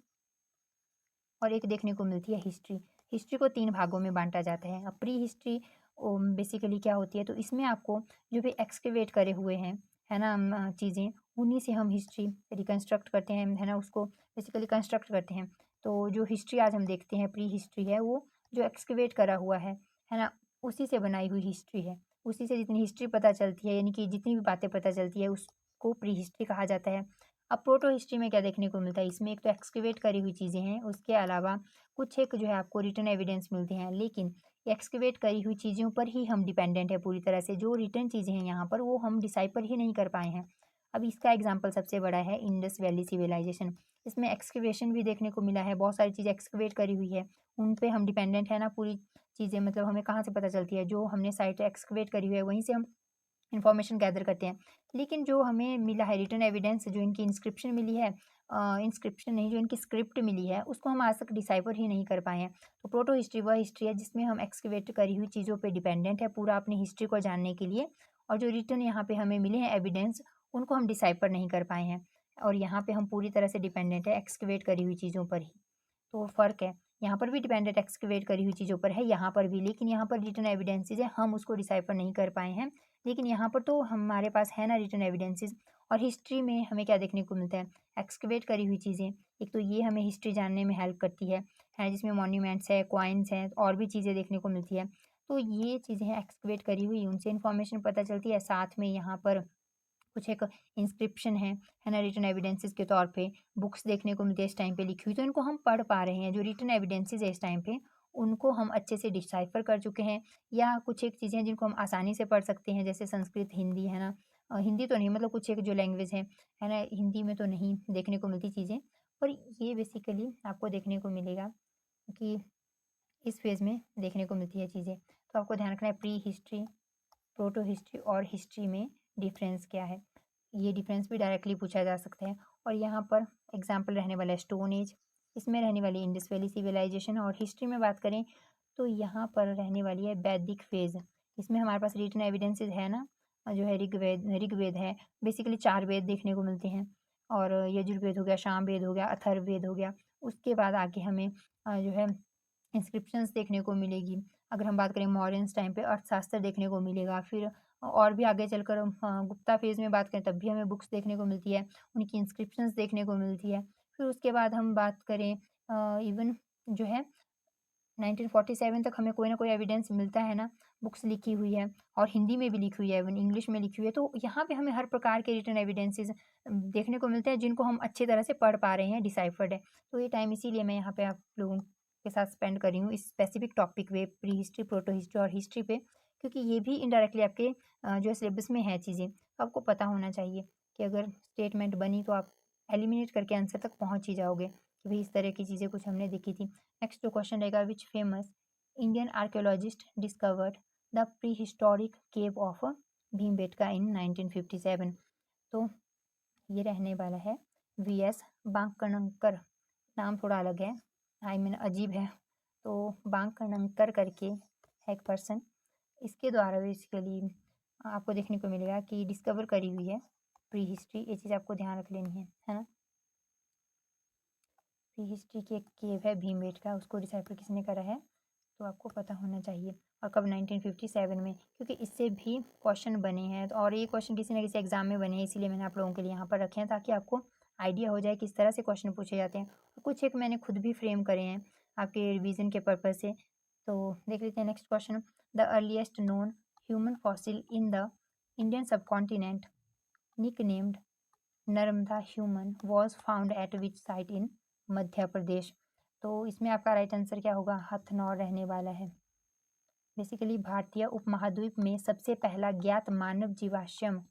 और एक देखने को मिलती है हिस्ट्री। हिस्ट्री को 3 भागों में बाँटा जाता है। अब प्री हिस्ट्री बेसिकली क्या होती है, तो इसमें आपको जो भी एक्सकैवेट करे हुए हैं, है ना, चीज़ें, उन्हीं से हम हिस्ट्री रिकंस्ट्रक्ट करते हैं, है ना, उसको बेसिकली कंस्ट्रक्ट करते हैं। तो जो हिस्ट्री आज हम देखते हैं प्री हिस्ट्री है, वो जो एक्सकैवेट करा हुआ है ना, उसी से बनाई हुई हिस्ट्री है। उसी से जितनी हिस्ट्री पता चलती है, यानी कि जितनी भी बातें पता चलती है, उसको प्री हिस्ट्री कहा जाता है। अब प्रोटो हिस्ट्री में क्या देखने को मिलता है, इसमें एक तो एक्सकैवेट करी हुई चीज़ें हैं, उसके अलावा कुछ एक जो है आपको रिटन एविडेंस मिलते हैं, लेकिन एक्सकैवेट करी हुई चीज़ों पर ही हम डिपेंडेंट है पूरी तरह से। जो रिटन चीज़ें हैं यहाँ पर, वो हम डिसाइफर ही नहीं कर पाए हैं। अब इसका एग्जाम्पल सबसे बड़ा है इंडस वैली सिविलाइजेशन। इसमें एक्सकैवेशन भी देखने को मिला है, बहुत सारी चीज़ें एक्सकैवेट करी हुई है, उन पे हम डिपेंडेंट है ना पूरी चीज़ें, मतलब हमें कहाँ से पता चलती है, जो हमने साइट एक्सकैवेट करी हुई है वहीं से हम इन्फॉर्मेशन गैदर करते हैं। लेकिन जो हमें मिला है रिटन एविडेंस, जो इनकी इंस्क्रिप्शन मिली है, इंस्क्रिप्शन नहीं, जो इनकी स्क्रिप्ट मिली है, उसको हम आज तक डिसाइफर ही नहीं कर पाए हैं। तो प्रोटो हिस्ट्री वह हिस्ट्री है जिसमें हम एक्सकैवेट करी हुई चीज़ों पे डिपेंडेंट है पूरा अपनी हिस्ट्री को जानने के लिए, और जो रिटन यहाँ पे हमें मिले हैं एविडेंस, उनको हम डिसाइफर नहीं कर पाए हैं, और यहाँ पे हम पूरी तरह से डिपेंडेंट है एक्सकैवेट करी हुई चीज़ों पर ही। तो फ़र्क है, यहाँ पर भी डिपेंडेंट एक्सकैवेट करी हुई चीज़ों पर है, यहाँ पर भी, लेकिन यहाँ पर रिटन एविडेंसेस है, हम उसको डिसाइफर नहीं कर पाए हैं। लेकिन यहाँ पर तो हमारे पास है ना रिटन एविडेंसेस। और हिस्ट्री में हमें क्या देखने को मिलता है, एक्सकैवेट करी हुई चीज़ें। एक तो ये हमें हिस्ट्री जानने में हेल्प करती है जिसमें मॉन्यूमेंट्स है, कॉइन्स हैं, और भी चीज़ें देखने को मिलती है। तो ये चीज़ें हैं एक्सकैवेट करी हुई, उनसे इन्फॉर्मेशन पता चलती है। साथ में यहाँ पर कुछ एक इंस्क्रिप्शन है ना, रिटन एविडेंसेस के तौर पे बुक्स देखने को मिलती है इस टाइम पे लिखी हुई, तो इनको हम पढ़ पा रहे हैं। जो रिटन एविडेंसेस है इस टाइम पे, उनको हम अच्छे से डिसाइफर कर चुके हैं। या कुछ एक चीज़ें हैं जिनको हम आसानी से पढ़ सकते हैं, जैसे संस्कृत, हिंदी, है ना, हिंदी तो नहीं, मतलब कुछ एक जो लैंग्वेज है ना, हिंदी में तो नहीं देखने को मिलती चीज़ें, पर ये बेसिकली आपको देखने को मिलेगा कि इस फेज़ में देखने को मिलती है चीज़ें। तो आपको ध्यान रखना है प्री हिस्ट्री, प्रोटो हिस्ट्री और हिस्ट्री में डिफरेंस क्या है। ये डिफरेंस भी डायरेक्टली पूछा जा सकता है। और यहाँ पर एग्जाम्पल रहने वाला है स्टोन एज, इसमें रहने वाली इंडस वैली सिविलाइजेशन। और हिस्ट्री में बात करें तो यहाँ पर रहने वाली है वैदिक फेज। इसमें हमारे पास रिटन एविडेंसेस है ना, जो है ऋग्वेद है, बेसिकली 4 वेद देखने को मिलते हैं। और यजुर्वेद हो गया, सामवेद हो गया, अथर्ववेद हो गया। उसके बाद आगे हमें जो है इंस्क्रिप्शंस देखने को मिलेगी। अगर हम बात करें मॉडर्न टाइम पे, अर्थशास्त्र देखने को मिलेगा। फिर और भी आगे चलकर गुप्ता फेज़ में बात करें तब भी हमें बुक्स देखने को मिलती है, उनकी इंस्क्रिप्शंस देखने को मिलती है। फिर उसके बाद हम बात करें इवन जो है 1947 तक हमें कोई ना कोई एविडेंस मिलता है ना, बुक्स लिखी हुई है, और हिंदी में भी लिखी हुई है, इवन इंग्लिश में लिखी हुई है। तो यहाँ पे हमें हर प्रकार के रिटन एविडेंसेस देखने को मिलते हैं, जिनको हम अच्छी तरह से पढ़ पा रहे हैं, डिसाइफर्ड है। तो ये टाइम इसीलिए मैं यहाँ पे आप लोगों के साथ स्पेंड कर रही हूँ इस स्पेसिफिक टॉपिक पे, प्री हिस्ट्री, प्रोटो हिस्ट्री और हिस्ट्री पे, क्योंकि ये भी इनडायरेक्टली आपके जो सिलेबस में है चीज़ें, तो आपको पता होना चाहिए कि अगर स्टेटमेंट बनी तो आप एलिमिनेट करके आंसर तक पहुँच ही जाओगे कि भाई इस तरह की चीज़ें कुछ हमने देखी थी। नेक्स्ट जो क्वेश्चन रहेगा, which famous Indian archaeologist discovered the prehistoric cave of Bhimbetka in 1957। तो ये रहने वाला है वी एस बांकणकर। नाम थोड़ा अलग है, आई मीन अजीब है। तो बांकणकर करके है एक पर्सन, इसके द्वारा बेसिकली आपको देखने को मिलेगा कि डिस्कवर करी हुई है प्री हिस्ट्री। ये चीज़ आपको ध्यान रख लेनी है ना। प्री हिस्ट्री की एक केव है भीमबेटका, उसको डिसाइफर किसने करा है, तो आपको पता होना चाहिए। और कब, 1957 में, क्योंकि इससे भी क्वेश्चन बने हैं, तो और ये क्वेश्चन किसी ना किसी एग्जाम में बने हैं, इसीलिए मैंने आप लोगों के लिए यहाँ पर रखे हैं, ताकि आपको आइडिया हो जाए किस तरह से क्वेश्चन पूछे जाते हैं। और कुछ एक मैंने खुद भी फ्रेम करे हैं आपके रिवीजन के पर्पज़ से। तो देख लेते हैं next question. The earliest known human fossil in the Indian subcontinent nicknamed Narmada human was found at which site in Madhya Pradesh. तो इसमें आपका राइट आंसर क्या होगा, हथनौर रहने वाला है। बेसिकली भारतीय उपमहाद्वीप में सबसे पहला ज्ञात मानव जीवाश्म,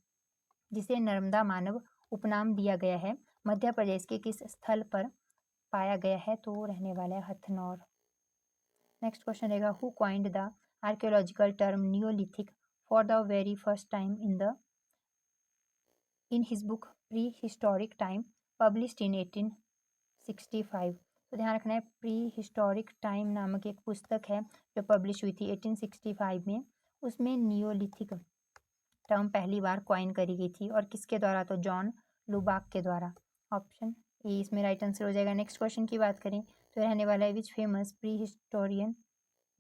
जिसे नर्मदा मानव उपनाम दिया गया है, मध्य प्रदेश के किस स्थल पर पाया गया है, तो रहने वाला है हथनौर। नेक्स्ट क्वेश्चन रहेगा, who coined the archaeological term Neolithic for the very first time in his book pre historic time published in 1865। तो ध्यान रखना है, प्री हिस्टोरिक टाइम नामक एक पुस्तक है जो पब्लिश हुई थी 1865 में। उसमें नियोलिथिक टर्म पहली बार कॉइन करी गई थी, और किसके द्वारा, तो जॉन लुबाक के द्वारा। ऑप्शन ए इसमें राइट आंसर हो जाएगा। नेक्स्ट क्वेश्चन की बात करें तो रहने वाला है which famous prehistorian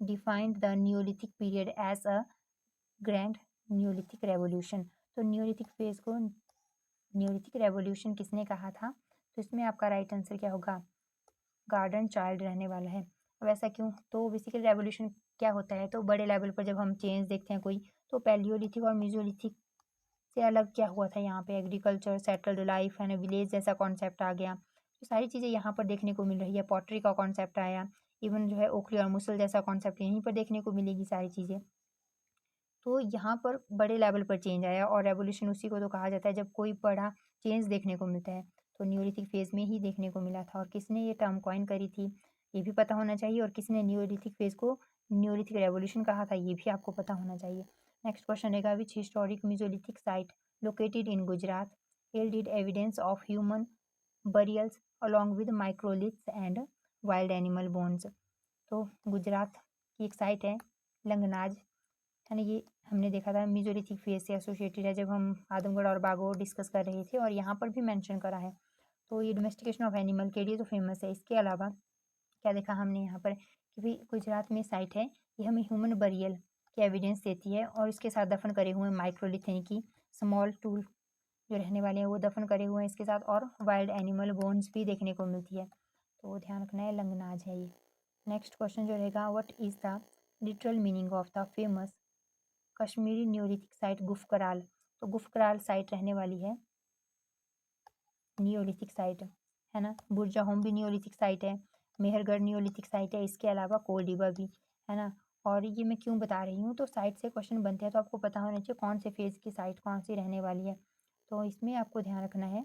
defined the neolithic period as a grand neolithic revolution. तो न्यूलिथिक फेज को न्यूलिथिक रेवोल्यूशन किसने कहा था? तो इसमें आपका राइट आंसर क्या होगा? गार्डन चाइल्ड रहने वाला है। अब ऐसा क्यों? तो बेसिकली रेवोल्यूशन क्या होता है? तो बड़े लेवल पर जब हम चेंज देखते हैं कोई, तो पैलियोलिथिक और मीजोलिथिक से अलग क्या हुआ था? यहाँ पे agriculture, settled life and village जैसा कॉन्सेप्ट आ गया। तो सारी चीज़ें यहाँ पर देखने को मिल रही है। पॉटरी का कॉन्सेप्ट आया, इवन जो है ओखली और मुसल जैसा कॉन्सेप्ट यहीं पर देखने को मिलेगी सारी चीज़ें। तो यहाँ पर बड़े लेवल पर चेंज आया और रेवोल्यूशन उसी को तो कहा जाता है जब कोई बड़ा चेंज देखने को मिलता है। तो न्यूलिथिक फेज में ही देखने को मिला था। और किसने ये टर्म कॉइन करी थी ये भी पता होना चाहिए, और किसने न्यूलिथिक फेज को न्यूलिथिक रेवोल्यूशन कहा था ये भी आपको पता होना चाहिए। नेक्स्ट क्वेश्चन रहेगा which historic mesolithic site located in Gujarat yielded evidence of human burials along with microliths and wild animal bones। तो गुजरात की एक साइट है लंगनाज, है ना, ये हमने देखा था मीजोलिथिक फेज से एसोसिएटेड है जब हम आदमगढ़ और बागोर डिस्कस कर रहे थे, और यहाँ पर भी मेंशन करा है। तो ये डोमेस्टिकेशन ऑफ एनिमल के लिए तो फेमस है। इसके अलावा क्या देखा हमने यहाँ पर कि भाई गुजरात में साइट है, ये हमें ह्यूमन बरियल की एविडेंस देती है, और इसके साथ दफन करे हुए माइक्रोलिथ यानी कि स्मॉल टूल जो रहने वाले हैं वो दफन करे हुए हैं इसके साथ, और वाइल्ड एनिमल बोन्स भी देखने को मिलती है। तो ध्यान रखना है, लंगनाज है ये। नेक्स्ट क्वेश्चन जो रहेगा what is the literal meaning of the famous Kashmiri Neolithic site Gufkral. तो गुफकराल साइट रहने वाली है नियोलिथिक साइट, है ना। बुरजाहोम भी नियोलिथिक साइट है, मेहरगढ़ नियोलिथिक साइट है, इसके अलावा कोल्डिबा भी, है ना। और ये मैं क्यों बता रही हूँ, तो साइट से क्वेश्चन बनते हैं तो आपको पता होना चाहिए कौन से फेज़ की साइट कौन सी रहने वाली है। तो इसमें आपको ध्यान रखना है,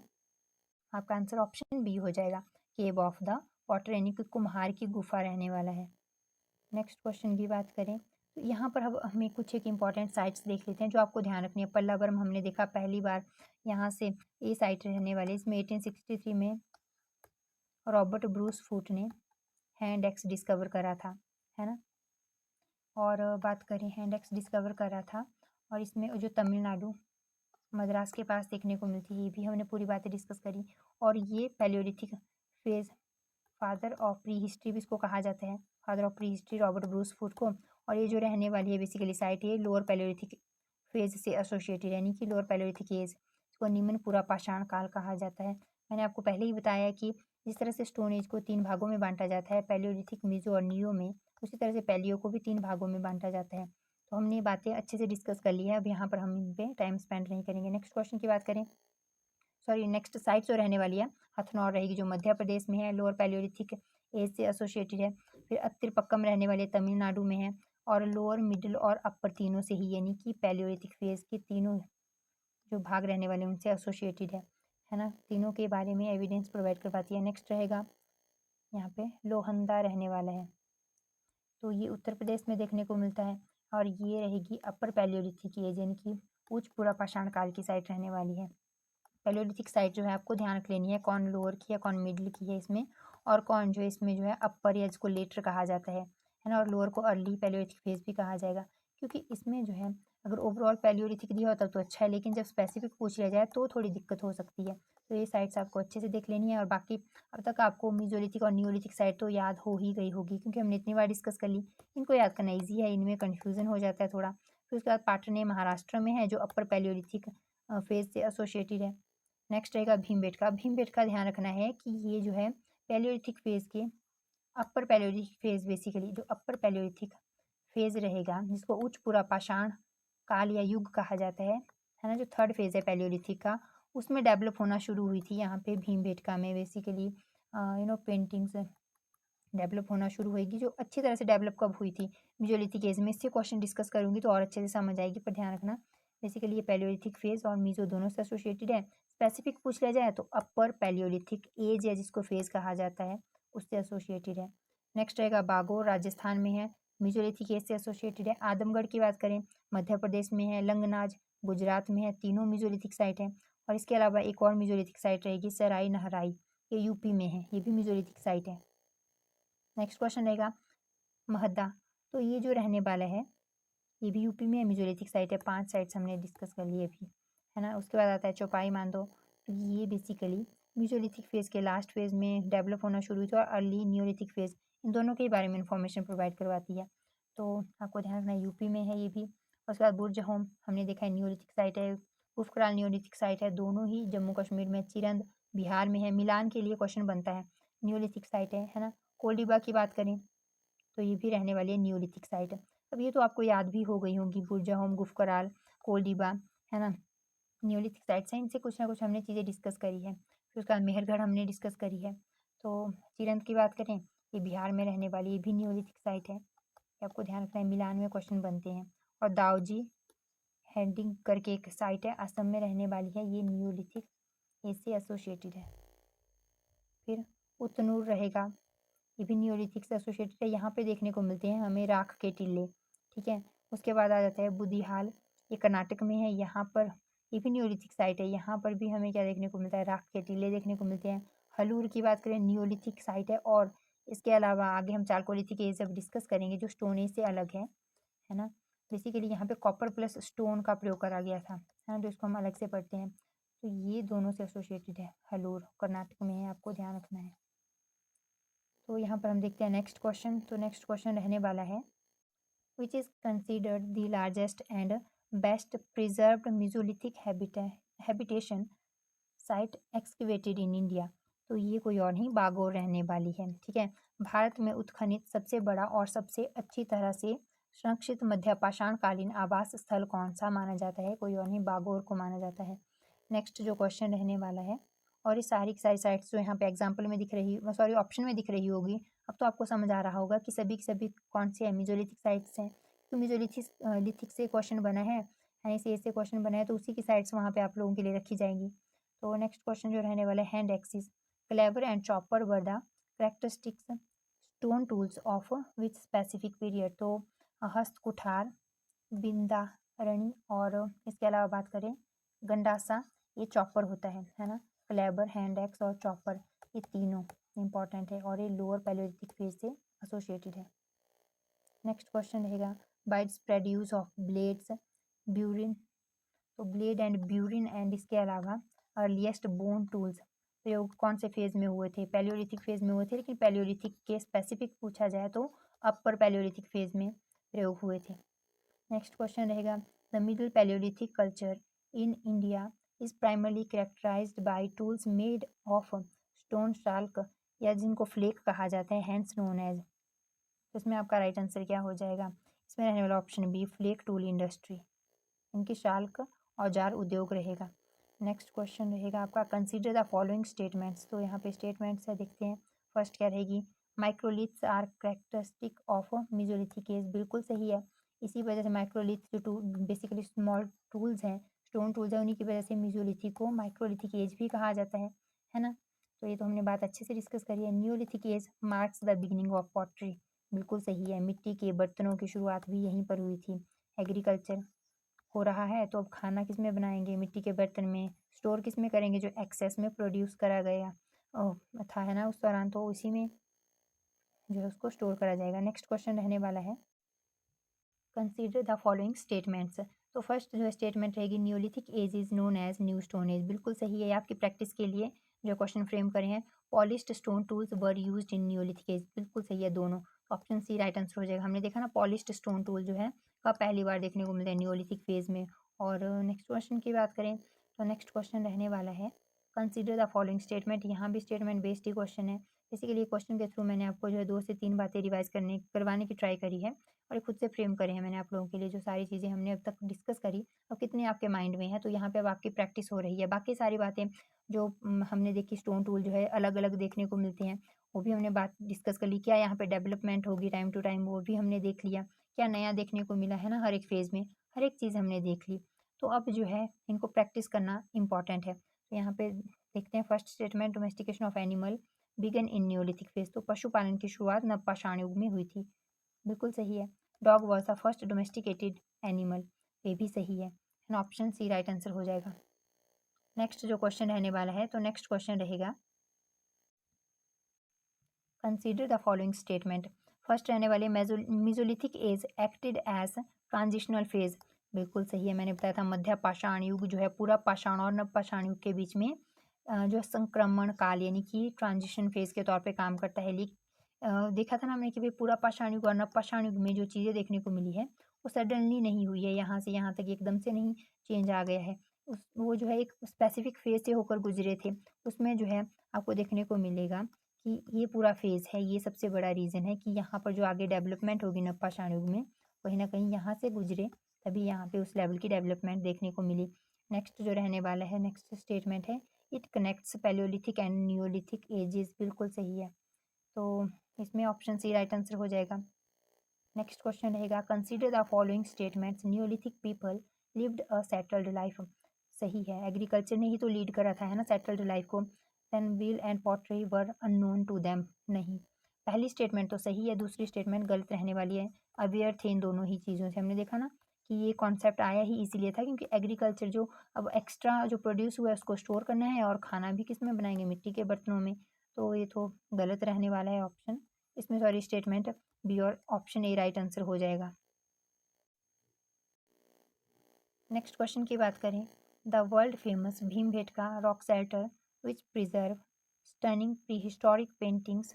आपका आंसर ऑप्शन बी हो जाएगा, केव ऑफ द वाटर यानी कि कुम्हार की गुफा रहने वाला है। नेक्स्ट क्वेश्चन की बात करें तो यहाँ पर अब हमें कुछ एक इंपॉर्टेंट साइट्स देख लेते हैं जो आपको ध्यान रखनी है। पल्लावरम हमने देखा पहली बार, यहाँ से ये साइट रहने वाली, इसमें 1863 में रॉबर्ट ब्रूस फूट ने हैंड एक्स डिस्कवर करा था, है ना। और बात करें हैंड एक्स डिस्कवर करा था, और इसमें जो तमिलनाडु मद्रास के पास देखने को मिलती है, ये भी हमने पूरी बातें डिस्कस करी। और ये Palaeolithic phase father of pre history भी इसको कहा जाता है, father of pre history Robert Bruce Foote को। और ये जो रहने वाली है बेसिकली साइट, ये लोअर पैलियोलिथिक फेज से एसोसिएटेड यानी कि लोअर पैलियोलिथिक एज, इसको निम्न पूरा पाषाण काल कहा जाता है। मैंने आपको पहले ही बताया कि जिस तरह से स्टोन एज को 3 भागों में बांटा जाता है पैलियोलिथिक, मीजो और नियो में, उसी तरह से पैलियो को भी 3 भागों में बांटा जाता है। तो हमने ये बातें अच्छे से डिस्कस कर ली है, अब यहाँ पर हम इन पे टाइम स्पेंड नहीं करेंगे। नेक्स्ट क्वेश्चन की बात करें, सॉरी नेक्स्ट साइट जो रहने वाली है हथनौर रहेगी, जो मध्य प्रदेश में है, लोअर पैलियोलिथिक एज से एसोसिएटेड है। फिर अत्तिरपक्कम रहने वाले तमिलनाडु में है, और लोअर मिडिल और अपर तीनों से ही यानी कि पैलियोलिथिक फेज के तीनों जो भाग रहने वाले उनसे एसोसिएटेड है ना। तीनों के बारे में एविडेंस प्रोवाइड कर पाती है। नेक्स्ट रहेगा यहाँ पे लोहंदा रहने वाला है, तो ये उत्तर प्रदेश में देखने को मिलता है, और ये रहेगी अपर पैलियोलिथिक एज यानी कि उच्च पूरा पाषाण काल की साइट रहने वाली है। पैलियोलिथिक साइट जो है आपको ध्यान रख लेनी है, कौन लोअर की है कौन मिडिल की है इसमें, और कौन जो इसमें जो है अपर या जिसको लेटर कहा जाता है ना, और लोअर को अर्ली पैलियोलिथिक फेज भी कहा जाएगा। क्योंकि इसमें जो है अगर ओवरऑल पैलियोलिथिक दिया होता तो अच्छा है, लेकिन जब स्पेसिफिक पूछ लिया जाए तो थोड़ी दिक्कत हो सकती है। तो ये साइट्स आपको अच्छे से देख लेनी है, और बाकी अब तक आपको मीजोलिथिक और न्यूलिथिक साइट तो याद हो ही गई होगी क्योंकि हमने इतनी बार डिस्कस कर ली। इनको याद करना ईजी है, इनमें कन्फ्यूजन हो जाता है थोड़ा। फिर उसके बाद पाटन महाराष्ट्र में है जो अपर पैलियोलिथिक फेज से एसोसिएटेड है। नेक्स्ट रहेगा भीमबेटका। भीमबेटका ध्यान रखना है कि ये जो है पैलियोलिथिक फेज के अपर पैलियोलिथिक फेज, बेसिकली जो अपर पैलियोलिथिक फेज रहेगा जिसको उच्च पूरा पाषाण काल या युग कहा जाता है ना, जो थर्ड फेज है पैलियोलिथिक का, उसमें डेवलप होना शुरू हुई थी यहाँ पे भीमबेटका में। बेसिकली पेंटिंग्स डेवलप होना शुरू होगी, जो अच्छी तरह से डेवलप कब हुई थी, मेसोलिथिक एज में। इससे क्वेश्चन डिस्कस करूंगी तो और अच्छे से समझ आएगी, पर ध्यान रखना बेसिकली ये पैलियोलिथिक फेज और मीजो दोनों से एसोसिएटेड है। स्पेसिफिक पूछ लिया जाए तो अपर पैलियोलिथिक एज या जिसको फेज कहा जाता है उससे एसोसिएटेड है। नेक्स्ट रहेगा बागोर, राजस्थान में है, मेसोलिथिक एज से एसोसिएटेड है। आदमगढ़ की बात करें मध्य प्रदेश में है। लंगनाज गुजरात में है, तीनों मेसोलिथिक साइट है। और इसके अलावा एक और मेसोलिथिक साइट रहेगी सराय नहराई, ये यूपी में है, ये भी मेसोलिथिक साइट है। नेक्स्ट क्वेश्चन रहेगा महद्दा, तो ये जो रहने वाला है ये भी यूपी में है, मेसोलिथिक साइट है। 5 साइट्स हमने डिस्कस कर लिए अभी, है ना। उसके बाद आता है चौपाई मांदो, तो ये बेसिकली मीजोलिथिक फेज़ के लास्ट फेज़ में डेवलप होना शुरू हुई थी और अर्ली नियोलिथिक फेज़, इन दोनों के बारे में इन्फॉर्मेशन प्रोवाइड करवाती है। तो आपको ध्यान रखना है यूपी में है ये भी। और उसके बाद बुर्ज होम हमने देखा है नियोलिथिक साइट है, उफकराल नियोलिथिक साइट है, दोनों ही जम्मू कश्मीर में, चिरंद बिहार में है, मिलान के लिए क्वेश्चन बनता है, नियोलिथिक साइट है ना। कोल्डिबा की बात करें तो ये भी रहने वाली है नियोलिथिक साइट। अब ये तो आपको याद भी हो गई होंगी, बुर्जा होम, गुफकराल, कोल्डिबा, है ना, नियोलिथिक साइट्स हैं, इनसे कुछ ना कुछ हमने चीज़ें डिस्कस करी है। फिर उसके बाद मेहरगढ़ हमने डिस्कस करी है। तो चिरंद की बात करें, ये बिहार में रहने वाली ये भी नियोलिथिक साइट है, ये आपको ध्यान रखना है, मिलान में क्वेश्चन बनते हैं। और दाऊजी हैंडिंग करके एक साइट है, असम में रहने वाली है, ये नियोलिथिक एज से एसोसिएटेड है। फिर उतनूर रहेगा, ये भी नियोलिथिक से एसोसिएटेड है, यहाँ पे देखने को मिलते हैं हमें राख के टीले, ठीक है। उसके बाद आ जाता है बुदिहाल, ये कर्नाटक में है, यहाँ पर ये भी नियोलिथिक साइट है, यहाँ पर भी हमें क्या देखने को मिलता है, राख के टीले देखने को मिलते हैं। हलूर की बात करें, नियोलिथिक साइट है। और इसके अलावा आगे हम चालकोलिथिक एज अब डिस्कस करेंगे, जो स्टोन एज से अलग है ना। बेसिकली यहाँ पे कॉपर प्लस स्टोन का प्रयोग करा गया था, है ना, तो इसको हम अलग से पढ़ते हैं। तो ये दोनों से एसोसिएटेड है, हलूर कर्नाटक में है, आपको ध्यान रखना है। तो यहाँ पर हम देखते हैं नेक्स्ट क्वेश्चन। तो नेक्स्ट क्वेश्चन रहने वाला है, which is considered the largest and best preserved Mesolithic habitation site excavated in India। तो ये कोई और नहीं, बागोर रहने वाली है, ठीक है। भारत में उत्खनित सबसे बड़ा और सबसे अच्छी तरह से संरक्षित मध्यपाषाण कालीन आवास स्थल कौन सा माना जाता है, कोई और नहीं, बागोर को माना जाता है। नेक्स्ट जो क्वेश्चन रहने वाला है, और ये सारी की सारी साइट्स जो यहाँ पे एग्जाम्पल में दिख रही, सॉरी ऑप्शन में दिख रही होगी, अब तो आपको समझ आ रहा होगा कि सभी की सभी कौन सी है, मेसोलिथिक साइट्स हैं। तो मेसोलिथिक से क्वेश्चन बना है, यानी से क्वेश्चन बना है, तो उसी की साइट्स वहाँ पे आप लोगों के लिए रखी जाएंगी। तो नेक्स्ट क्वेश्चन जो रहने वाला है, hand axis, clever and chopper were the characteristics stone tools of which specific period. तो हस्त कुठार, बिंदारणी, और इसके अलावा बात करें गंडासा, ये चॉपर होता है ना। क्लेबर, हैंड एक्स और चॉपर, ये तीनों इंपॉर्टेंट है, और ये लोअर पैलियोलिथिक फेज से एसोसिएटेड है। नेक्स्ट क्वेश्चन रहेगा, wide spread use of blades, burin, तो ब्लेड एंड ब्यूरिन एंड इसके अलावा अर्लीस्ट बोन टूल्स प्रयोग कौन से फेज में हुए थे, पैलियोलिथिक फेज में हुए थे, लेकिन पैलियोलिथिक के स्पेसिफिक पूछा जाए तो अपर पैलियोलिथिक फेज में प्रयोग हुए थे। नेक्स्ट क्वेश्चन रहेगा, the middle palaeolithic culture in India is primarily characterised by tools made of stone शाल्क, या जिनको फ्लेक कहा जाता है, हैंड्स नोन एज। तो इसमें आपका राइट आंसर क्या हो जाएगा, इसमें रहने वाला option B, flake tool industry, इनकी शाल्क औजार उद्योग रहेगा। नेक्स्ट क्वेश्चन रहेगा आपका, कंसीडर द फॉलोइंग स्टेटमेंट्स। तो यहाँ पे स्टेटमेंट्स है, देखते हैं। फर्स्ट क्या रहेगी, microliths are characteristic of mesolithic age, बिल्कुल सही है। इसी वजह से माइक्रोलिथ्स जो टूल बेसिकली स्मॉल टूल्स हैं, स्टोन टूल्स हैं, उन्हीं की वजह से मेसोलिथिक को माइक्रोलिथिक एज भी कहा जाता है ना। तो ये तो हमने बात अच्छे से डिस्कस करी है। Neolithic age marks the beginning of pottery, बिल्कुल सही है, मिट्टी के बर्तनों की शुरुआत भी यहीं पर हुई थी। एग्रीकल्चर हो रहा है, तो अब खाना किस में बनाएंगे, मिट्टी के बर्तन में। स्टोर किस में करेंगे, जो एक्सेस में प्रोड्यूस करा गया था, है ना, उस दौरान, तो इसी में जो है उसको स्टोर करा जाएगा। नेक्स्ट क्वेश्चन रहने वाला है, कंसीडर द फॉलोइंग स्टेटमेंट्स। तो फर्स्ट जो स्टेटमेंट रहेगी, neolithic age is known as new stone age, बिल्कुल सही है, आपकी प्रैक्टिस के लिए जो क्वेश्चन फ्रेम करे हैं। Polished stone tools were used in neolithic age, बिल्कुल सही है दोनों, ऑप्शन सी राइट आंसर हो जाएगा। हमने देखा ना, पॉलिश्ड स्टोन टूल जो है का पहली बार देखने को मिलता है न्यूलिथिक फेज में। और नेक्स्ट क्वेश्चन की बात करें, तो नेक्स्ट क्वेश्चन रहने वाला है, कंसीडर द फॉलोइंग स्टेटमेंट, यहाँ भी स्टेटमेंट बेस्ड ही क्वेश्चन है। बेसिकली क्वेश्चन के थ्रू मैंने आपको जो है 2 से 3 बातें रिवाइज करवाने की ट्राई करी है, और खुद से फ्रेम करे हैं मैंने आप लोगों के लिए। जो सारी चीज़ें हमने अब तक डिस्कस करी, अब कितने आपके माइंड में है, तो यहाँ पे अब आपकी प्रैक्टिस हो रही है। बाकी सारी बातें जो हमने देखी, स्टोन टूल जो है अलग अलग देखने को मिलते हैं, वो भी हमने बात डिस्कस कर ली। क्या यहाँ पे डेवलपमेंट होगी टाइम टू टाइम, वो भी हमने देख लिया। क्या नया देखने को मिला है ना, हर एक फेज़ में हर एक चीज़ हमने देख ली। तो अब जो है इनको प्रैक्टिस करना इंपॉर्टेंट है। तो यहाँ पे देखते हैं, first statement, domestication of animal began in neolithic phase, तो पशुपालन की शुरुआत नवपाषाण युग में हुई थी, बिल्कुल सही है। Dog was the first domesticated animal, ये भी सही है, ऑप्शन सी राइट आंसर हो जाएगा। नेक्स्ट जो क्वेश्चन रहने वाला है, तो नेक्स्ट क्वेश्चन रहेगा, consider the following statement. First रहने वाले, mesolithic age acted as transitional phase, बिल्कुल सही है, मैंने बताया था मध्य पाषाण युग जो है पूरा पाषाण और नव पाषाण युग के बीच में जो संक्रमण काल यानी कि ट्रांजिशन फेज़ के तौर पे काम करता है। देखा था ना हमने कि भई पूरा पाषाण युग और नवपाषाण युग में जो चीज़ें देखने को मिली है, वो सडनली नहीं हुई है, यहाँ से यहाँ तक एकदम से नहीं चेंज आ गया है। वो जो है एक स्पेसिफिक फेज़ से होकर गुज़रे थे। उसमें जो है आपको देखने को मिलेगा कि ये पूरा फेज़ है, ये सबसे बड़ा रीज़न है कि यहाँ पर जो आगे डेवलपमेंट होगी नवपाषाण युग में, कहीं न कहीं यहाँ से गुज़रे, तभी यहाँ पे उस लेवल की डेवलपमेंट देखने को मिली। नेक्स्ट जो रहने वाला है, नेक्स्ट स्टेटमेंट है, it connects palaeolithic and neolithic ages, बिल्कुल सही है। तो इसमें ऑप्शन सी राइट आंसर हो जाएगा। नेक्स्ट क्वेश्चन रहेगा, consider the following statements, Neolithic people lived a settled life. सही है, एग्रीकल्चर ने ही तो लीड करा था, है ना, सेटल्ड लाइफ को। Then wheel and pottery were unknown to them, नहीं। पहली स्टेटमेंट तो सही है, दूसरी स्टेटमेंट गलत रहने वाली है। अवेयर थे इन दोनों ही चीज़ों से। हमने देखा ना कि ये कॉन्सेप्ट आया ही इसीलिए था क्योंकि एग्रीकल्चर जो अब एक्स्ट्रा जो प्रोड्यूस हुआ है उसको स्टोर करना है और खाना भी किस में बनाएंगे, मिट्टी के बर्तनों में। तो ये तो गलत रहने वाला है ऑप्शन इसमें, सॉरी, स्टेटमेंट बी, और ऑप्शन ए राइट आंसर हो जाएगा। नेक्स्ट क्वेश्चन की बात करें, the world famous Bhimbetka rock shelter which preserve stunning prehistoric paintings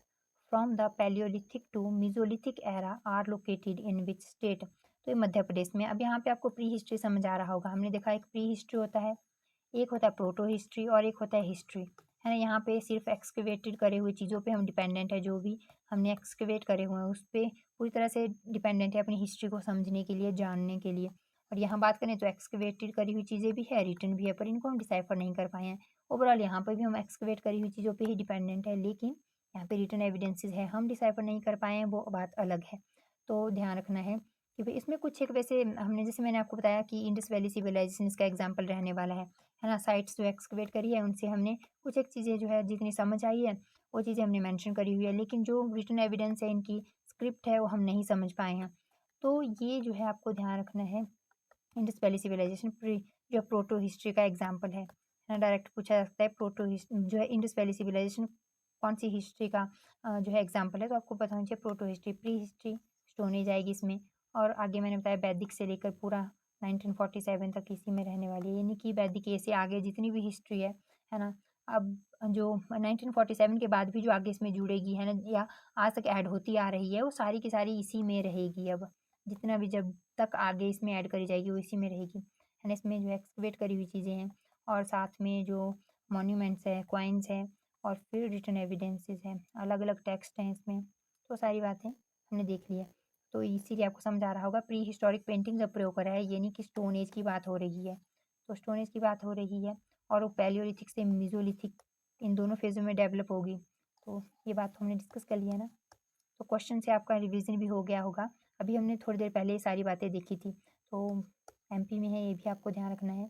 from the palaeolithic to mesolithic era are located in which state. तो ये मध्य प्रदेश में। अब यहाँ पे आपको प्री हिस्ट्री समझ आ रहा होगा। हमने देखा एक प्री हिस्ट्री होता है, एक होता है प्रोटो हिस्ट्री और एक होता है हिस्ट्री, है ना। यहाँ पे सिर्फ एक्सकवेटेड करे हुए चीज़ों पे हम डिपेंडेंट है, जो भी हमने एक्सकवेट करे हुए हैं उस पर पूरी तरह से डिपेंडेंट है अपनी हिस्ट्री को समझने के लिए, जानने के लिए। और यहाँ बात करें तो एक्सकवेटेड करी हुई चीज़ें भी है, रिटर्न भी है, पर इनको हम डिसाइफर नहीं कर पाए हैं। ओवरऑल यहाँ पर भी हम एक्सकवेट करी हुई चीज़ों पे ही डिपेंडेंट है, लेकिन यहाँ पे रिटर्न एविडेंसेस है, हम डिसाइफर नहीं कर पाए हैं, वो बात अलग है। तो ध्यान रखना है कि भाई इसमें कुछ एक, वैसे हमने जैसे मैंने आपको बताया कि इंडस वैली सिविलाइजेशन इसका एग्जाम्पल रहने वाला है ना। साइट्स जो एक्सकवेट करी है उनसे हमने कुछ एक चीज़ें जो है जितनी समझ आई है वो चीज़ें हमने मेंशन करी हुई है, लेकिन जो रिटन एविडेंस है, इनकी स्क्रिप्ट है, वो हम नहीं समझ पाए हैं। तो ये जो है आपको ध्यान रखना है। इंडस वैली सिविलाइजेशन प्री जो प्रोटो हिस्ट्री का एग्जाम्पल है ना। डायरेक्ट पूछा जा सकता है प्रोटो जो है इंडस वैली सिविलाइजेशन कौन सी हिस्ट्री का जो है एग्जाम्पल है, तो आपको पता होना चाहिए proto history. Pre history stone age आएगी इसमें, और आगे मैंने बताया वैदिक से लेकर पूरा 1947 तक इसी में रहने वाली है, यानी कि वैदिक से आगे जितनी भी हिस्ट्री है ना। अब जो 1947 के बाद भी जो आगे इसमें जुड़ेगी, है ना, या आज तक ऐड होती आ रही है, वो सारी की सारी इसी में रहेगी। अब जितना भी जब तक आगे इसमें ऐड करी जाएगी वो इसी में रहेगी, है ना। इसमें जो एक्सकवेट करी हुई चीज़ें हैं और साथ में जो मॉन्यूमेंट्स है, कॉइन्स हैं, और फिर रिटन एविडेंसेस हैं, अलग अलग टेक्स्ट हैं इसमें। तो सारी बातें हमने देख ली है, तो इसीलिए आपको समझ आ रहा होगा प्री हिस्टोरिक पेंटिंग जब प्रयोग करा है, यानी कि स्टोन एज की बात हो रही है। तो स्टोन एज की बात हो रही है और वो पैलियोलिथिक से मीजोलिथिक इन दोनों फेज़ों में डेवलप होगी। तो ये बात हमने डिस्कस कर लिया ना। तो क्वेश्चन से आपका रिवीजन भी हो गया होगा। अभी हमने थोड़ी देर पहले ये सारी बातें देखी थी, तो एमपी में है, ये भी आपको ध्यान रखना है।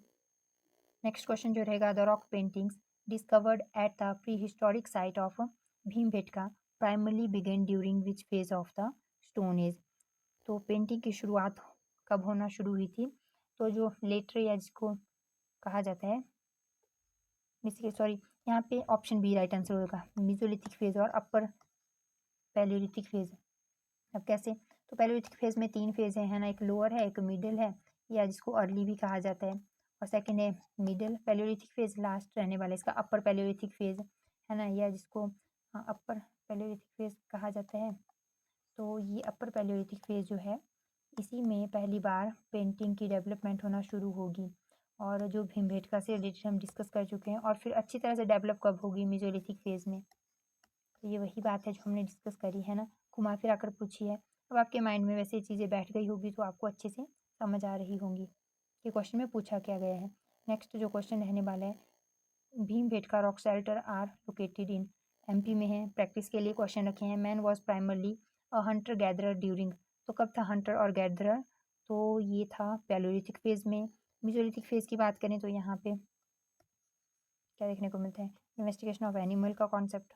नेक्स्ट क्वेश्चन जो रहेगा, the rock paintings discovered at the prehistoric site of Bhimbetka primarily began during which phase of the stone age. तो पेंटिंग की शुरुआत कब होना शुरू हुई थी, तो जो लेटर या जिसको कहा जाता है, बेसिकली सॉरी, यहाँ पे ऑप्शन बी राइट आंसर होगा, मीजोलिथिक फेज और अपर पैलियोलिथिक फेज। अब कैसे, तो पैलियोलिथिक फेज में 3 फेज है ना, एक लोअर है, एक मिडिल है, या जिसको अर्ली भी कहा जाता है, और सेकंड है मिडिल पैलियोलिथिक फेज, लास्ट रहने वाला इसका अपर पैलियोलिथिक फेज, है ना, या जिसको अपर पैलियोलिथिक फेज कहा जाता है। तो ये अपर पैलियोलिथिक फेज जो है, इसी में पहली बार पेंटिंग की डेवलपमेंट होना शुरू होगी, और जो भीमबेटका से रिलेटेड हम डिस्कस कर चुके हैं, और फिर अच्छी तरह से डेवलप कब होगी, मेसोलिथिक फेज में। तो ये वही बात है जो हमने डिस्कस करी है ना, घुमा फिरा कर पूछी है। अब आपके माइंड में वैसे चीज़ें बैठ गई होगी तो आपको अच्छे से समझ आ रही होंगी कि क्वेश्चन में पूछा क्या गया है। नेक्स्ट जो क्वेश्चन रहने वाला है, Bhimbetka rock shelter are located in, MP में है। प्रैक्टिस के लिए क्वेश्चन रखे हैं। Man was primarily a hunter gatherer during, तो कब था हंटर और गैदरर, तो ये था पैलियोलिथिक फेज में। मेसोलिथिक फेज की बात करें तो यहाँ पे क्या देखने को मिलता है, इन्वेस्टिगेशन ऑफ एनिमल का कॉन्सेप्ट,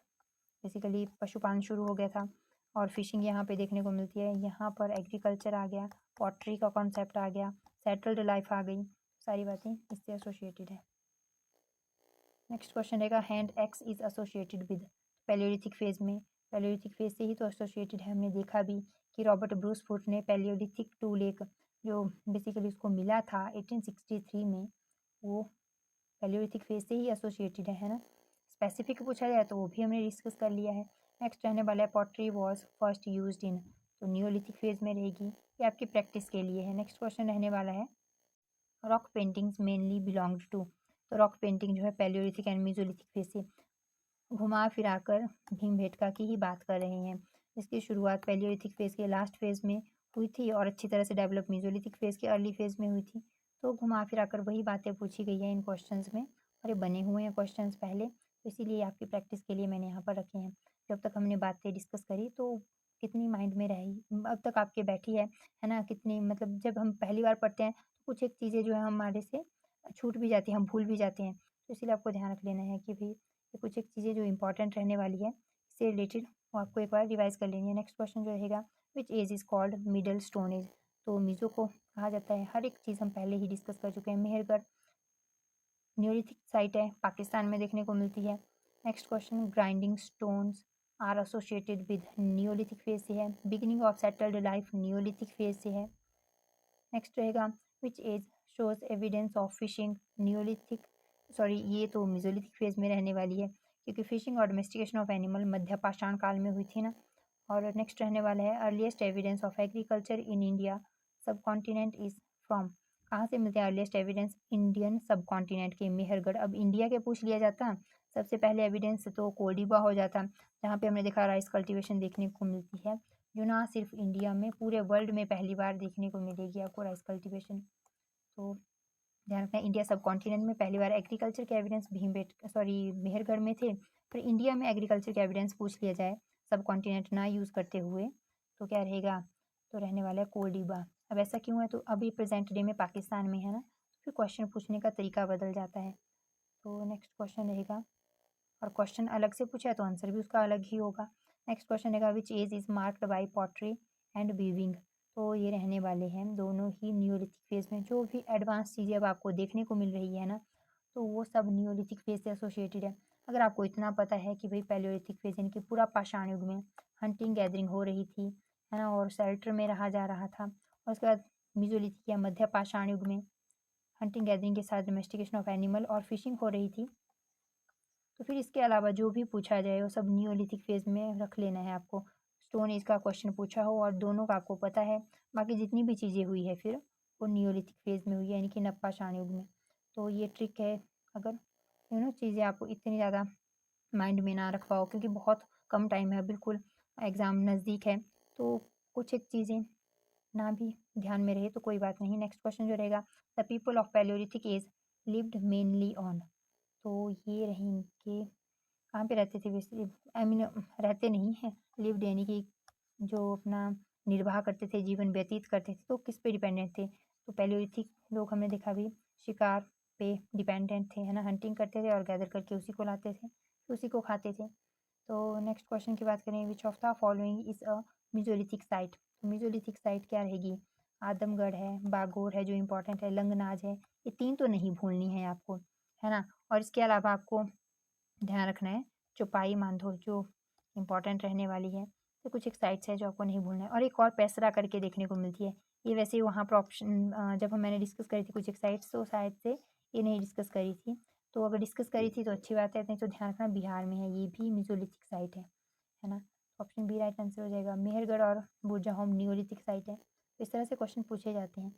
बेसिकली पशुपालन शुरू हो गया था, और फिशिंग यहाँ पे देखने को मिलती है। यहाँ पर एग्रीकल्चर आ गया, पॉटरी का कॉन्सेप्ट आ गया, सेटल्ड लाइफ आ गई, सारी बातें इससे एसोसिएटेड है। नेक्स्ट क्वेश्चन रहेगा, hand axe is associated with, Palaeolithic phase में, पैलियोलिथिक फेज से ही तो एसोसिएटेड है। हमने देखा भी कि रॉबर्ट ब्रूस फुट ने पैलियोलिथिक टूल एक जो बेसिकली उसको मिला था 1863 में, वो पैलियोलिथिक फेज से ही एसोसिएटेड है ना। स्पेसिफिक पूछा जाए तो वो भी हमने डिस्कस कर लिया है। नेक्स्ट रहने वाला है pottery was first used in, तो नियोलिथिक फेज में रहेगी, ये आपकी प्रैक्टिस के लिए है। नेक्स्ट क्वेश्चन रहने वाला है rock paintings mainly belonged to, तो रॉक पेंटिंग जो है पैलियोलिथिक एंड मीजोलिथिक फेज से घुमा फिराकर भीमबेटका की ही बात कर रहे हैं। इसकी शुरुआत पैलियोलिथिक फेज के लास्ट फेज में हुई थी और अच्छी तरह से डेवलप मीजोलिथिक फेज के अर्ली फेज में हुई थी। तो घुमा फिराकर वही बातें पूछी गई हैं इन क्वेश्चंस में, और ये बने हुए हैं क्वेश्चंस पहले, तो इसीलिए आपकी प्रैक्टिस के लिए मैंने यहाँ पर रखे हैं। जब तक हमने बातें डिस्कस करी तो कितनी माइंड में रही, अब तक आपके बैठी है ना, कितनी मतलब जब हम पहली बार पढ़ते हैं तो कुछ एक चीज़ें जो है हमारे से छूट भी जाती हैं, हम भूल भी जाते हैं। तो इसीलिए आपको ध्यान रख लेना है कि भाई ये कुछ एक चीज़ें जो इंपॉर्टेंट रहने वाली है इससे रिलेटेड वो आपको एक बार रिवाइज कर लेनी है। नेक्स्ट क्वेश्चन जो रहेगा which age is called middle stone age, तो मीज़ो को कहा जाता है। हर एक चीज़ हम पहले ही डिस्कस कर चुके हैं। मेहरगढ़ न्यूलिथिक साइट है, पाकिस्तान में देखने को मिलती है। Next question grinding stones are associated with neolithic phase से है। Beginning of settled life neolithic phase से है। नेक्स्ट रहेगा which age shows evidence of fishing neolithic, sorry ये तो मिजोलिथिक फेज में रहने वाली है क्योंकि फिशिंग और डोमेस्टिकेशन ऑफ एनिमल मध्य पाषाण काल में हुई थी ना। और नेक्स्ट रहने वाला है earliest evidence of agriculture in India सब कॉन्टिनेंट इज फ्रॉम, कहाँ से मिलते हैं अर्लीस्ट एविडेंस इंडियन सब कॉन्टिनेंट के। मेहरगढ़, अब इंडिया के पूछ लिया जाता सबसे पहले एविडेंस तो कोडिबा हो जाता, जहाँ पे हमने देखा राइस कल्टीवेशन देखने को मिलती है, जो ना सिर्फ इंडिया में पूरे वर्ल्ड में पहली बार देखने को मिलेगी आपको राइस कल्टीवेशन। तो ध्यान रखना इंडिया सब कॉन्टिनेंट में पहली बार एग्रीकल्चर के एविडेंस मेहरगढ़ में थे। फिर इंडिया में एग्रीकल्चर के एविडेंस पूछ लिया जाए सब कॉन्टिनेंट ना यूज़ करते हुए तो क्या रहेगा, तो रहने वाला है कोडिबा। अब ऐसा क्यों है, तो अभी प्रेजेंट डे में पाकिस्तान में है ना, फिर क्वेश्चन पूछने का तरीका बदल जाता है। तो नेक्स्ट क्वेश्चन रहेगा, और क्वेश्चन अलग से पूछा है तो आंसर भी उसका अलग ही होगा। नेक्स्ट क्वेश्चन रहेगा which age is marked by pottery and weaving, तो ये रहने वाले हैं दोनों ही नियोलिथिक फेज में। जो भी एडवांस चीज़ें अब आपको देखने को मिल रही है ना, तो वो सब नियोलिथिक फेज से एसोसिएटेड है। अगर आपको इतना पता है कि भाई पैलियोलिथिक फेज यानी कि पूरा पाषाण युग में हंटिंग गैदरिंग हो रही थी है ना, और शेल्टर में रहा जा रहा था, और उसके बाद मीजोलिथिक या मध्य पाषाण युग में हंटिंग गैदरिंग के साथ डोमेस्टिकेशन ऑफ एनिमल और फिशिंग हो रही थी, तो फिर इसके अलावा जो भी पूछा जाए वो सब नियोलिथिक फेज में रख लेना है आपको। स्टोन एज का क्वेश्चन पूछा हो और दोनों का आपको पता है, बाकी जितनी भी चीज़ें हुई है फिर वो नियोलिथिक फेज में हुई है यानी कि नवपाषाण युग में। तो ये ट्रिक है, अगर चीज़ें आपको इतनी ज़्यादा माइंड में ना रख पाओ क्योंकि बहुत कम टाइम है, बिल्कुल एग्ज़ाम नज़दीक है, तो कुछ एक चीज़ें ना भी ध्यान में रहे तो कोई बात नहीं। नेक्स्ट क्वेश्चन जो रहेगा the people of palaeolithic age lived mainly on, तो ये रहेंगे कहाँ पे रहते थे बेसिकली, आई मीन रहते नहीं हैं, लिव्ड यानी कि जो अपना निर्वाह करते थे, जीवन व्यतीत करते थे, तो किस पे डिपेंडेंट थे, तो पैलियोलिथिक लोग हमने देखा भी शिकार पे डिपेंडेंट थे है ना, हंटिंग करते थे और गैदर करके उसी को लाते थे, उसी को खाते थे। तो नेक्स्ट क्वेश्चन की बात करें विच of the following is a mesolithic site, तो मीजोलिथिक साइट क्या रहेगी, आदमगढ़ है, बागोर है जो इंपॉर्टेंट है, लंगनाज है, ये तीन तो नहीं भूलनी है आपको है ना। और इसके अलावा आपको ध्यान रखना है चौपाई मांधो जो इंपॉर्टेंट रहने वाली है, तो कुछ एक साइट्स है जो आपको नहीं भूलना है। और एक और पैसरा करके देखने को मिलती है, ये वैसे वहाँ पर ऑप्शन जब मैंने डिस्कस करी थी कुछ एक साइट्स तो शायद से ये नहीं डिस्कस करी थी, तो अगर डिस्कस करी थी तो अच्छी बात है, नहीं तो ध्यान रखना बिहार में है, ये भी मिजोलिथिक साइट है ना। ऑप्शन बी राइट आंसर हो जाएगा। मेहरगढ़ और बुरजाहोम नियोलिथिक साइट है, तो इस तरह से क्वेश्चन पूछे जाते हैं,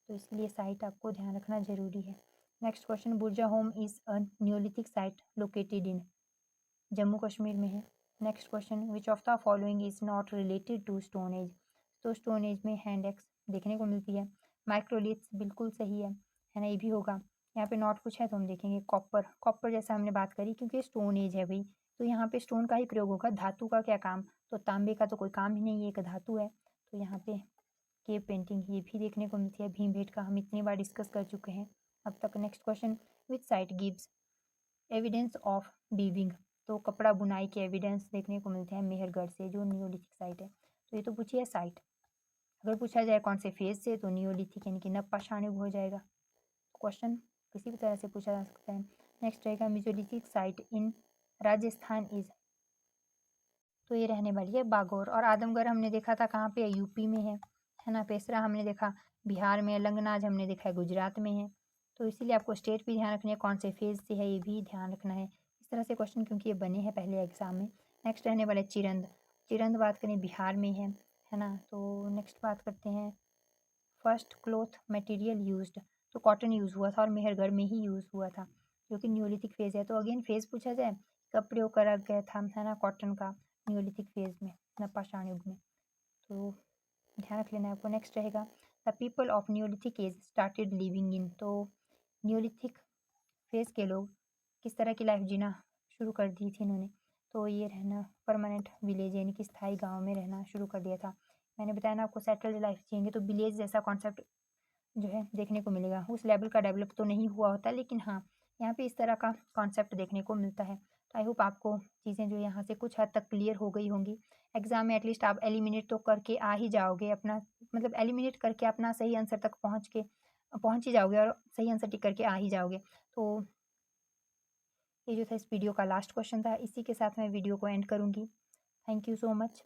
तो इसलिए साइट आपको ध्यान रखना जरूरी है। Next question Burzahom is a neolithic site located in, Jammu Kashmir में है। Next question which of the following is not related to stone age, तो स्टोन एज में हैंड एक्स देखने को मिलती है, माइक्रोलिथ्स बिल्कुल सही है ना, ये भी होगा। यहाँ पे नॉट कुछ है तो हम देखेंगे कॉपर, कॉपर जैसा हमने बात करी क्योंकि स्टोन एज है भाई, तो यहाँ पे स्टोन का ही प्रयोग होगा, धातु का क्या काम, तो तांबे का तो कोई काम ही नहीं है, एक धातु है। तो यहाँ पे केव पेंटिंग ये भी देखने को मिलती है, भीमबेटका हम इतनी बार डिस्कस कर चुके हैं अब तक। Next question which site gives evidence of weaving, तो कपड़ा बुनाई के एविडेंस देखने को मिलते हैं मेहरगढ़ से जो नियोलिथिक साइट है, तो ये तो पूछिए साइट। अगर पूछा जाए कौन से फेज से, तो नियोलिथिक यानी कि नवपाषाण युग हो जाएगा। क्वेश्चन किसी भी तरह से पूछा जा सकता है। नेक्स्ट रहेगा mesolithic site in Rajasthan is, तो ये रहने वाली है बागौर। और आदमगढ़ हमने देखा था कहाँ पे, यूपी में है ना। पेसरा हमने देखा बिहार में, लंगनाज हमने देखा है गुजरात में है। तो इसीलिए आपको स्टेट भी ध्यान रखनी है, कौन से फेज़ से है ये भी ध्यान रखना है। इस तरह से क्वेश्चन क्योंकि ये बने हैं पहले एग्ज़ाम में। नेक्स्ट रहने वाला है चिरंद। चिरंद बात करें बिहार में है ना? तो नेक्स्ट बात करते हैं फर्स्ट क्लॉथ मटेरियल यूज्ड। तो कॉटन यूज़ हुआ था और मेहरगढ़ में ही यूज़ हुआ था, जो कि न्यूलिथिक फेज़ है। तो अगेन फेज़ पूछा जाए, कब प्रयोग करा गया था, है ना, कॉटन का न्यूलिथिक फेज़ में, नवपाषाण युग में। तो ध्यान रख लेना है आपको। नेक्स्ट रहेगा the people of neolithic age started living in. तो न्यूलिथिक फेज़ के लोग किस तरह की लाइफ जीना शुरू कर दी थी इन्होंने। तो ये रहना परमानेंट विलेज यानी कि स्थायी गाँव में रहना शुरू कर दिया था। मैंने बताया ना आपको सेटल्ड लाइफ जिएंगे तो विलेज जैसा कॉन्सेप्ट जो है देखने को मिलेगा। उस लेवल का डेवलप तो नहीं हुआ होता, लेकिन हाँ, यहाँ पे इस तरह का कॉन्सेप्ट देखने को मिलता है। तो आई होप आपको चीज़ें जो यहाँ से कुछ हद तक क्लियर हो गई होंगी। एग्ज़ाम में एटलीस्ट आप एलिमिनेट तो करके आ ही जाओगे अपना, मतलब एलिमिनेट करके अपना सही आंसर तक पहुँच ही जाओगे और सही आंसर टिक करके आ ही जाओगे। तो ये जो था इस वीडियो का लास्ट क्वेश्चन था। इसी के साथ मैं वीडियो को एंड करूँगी। Thank you so much.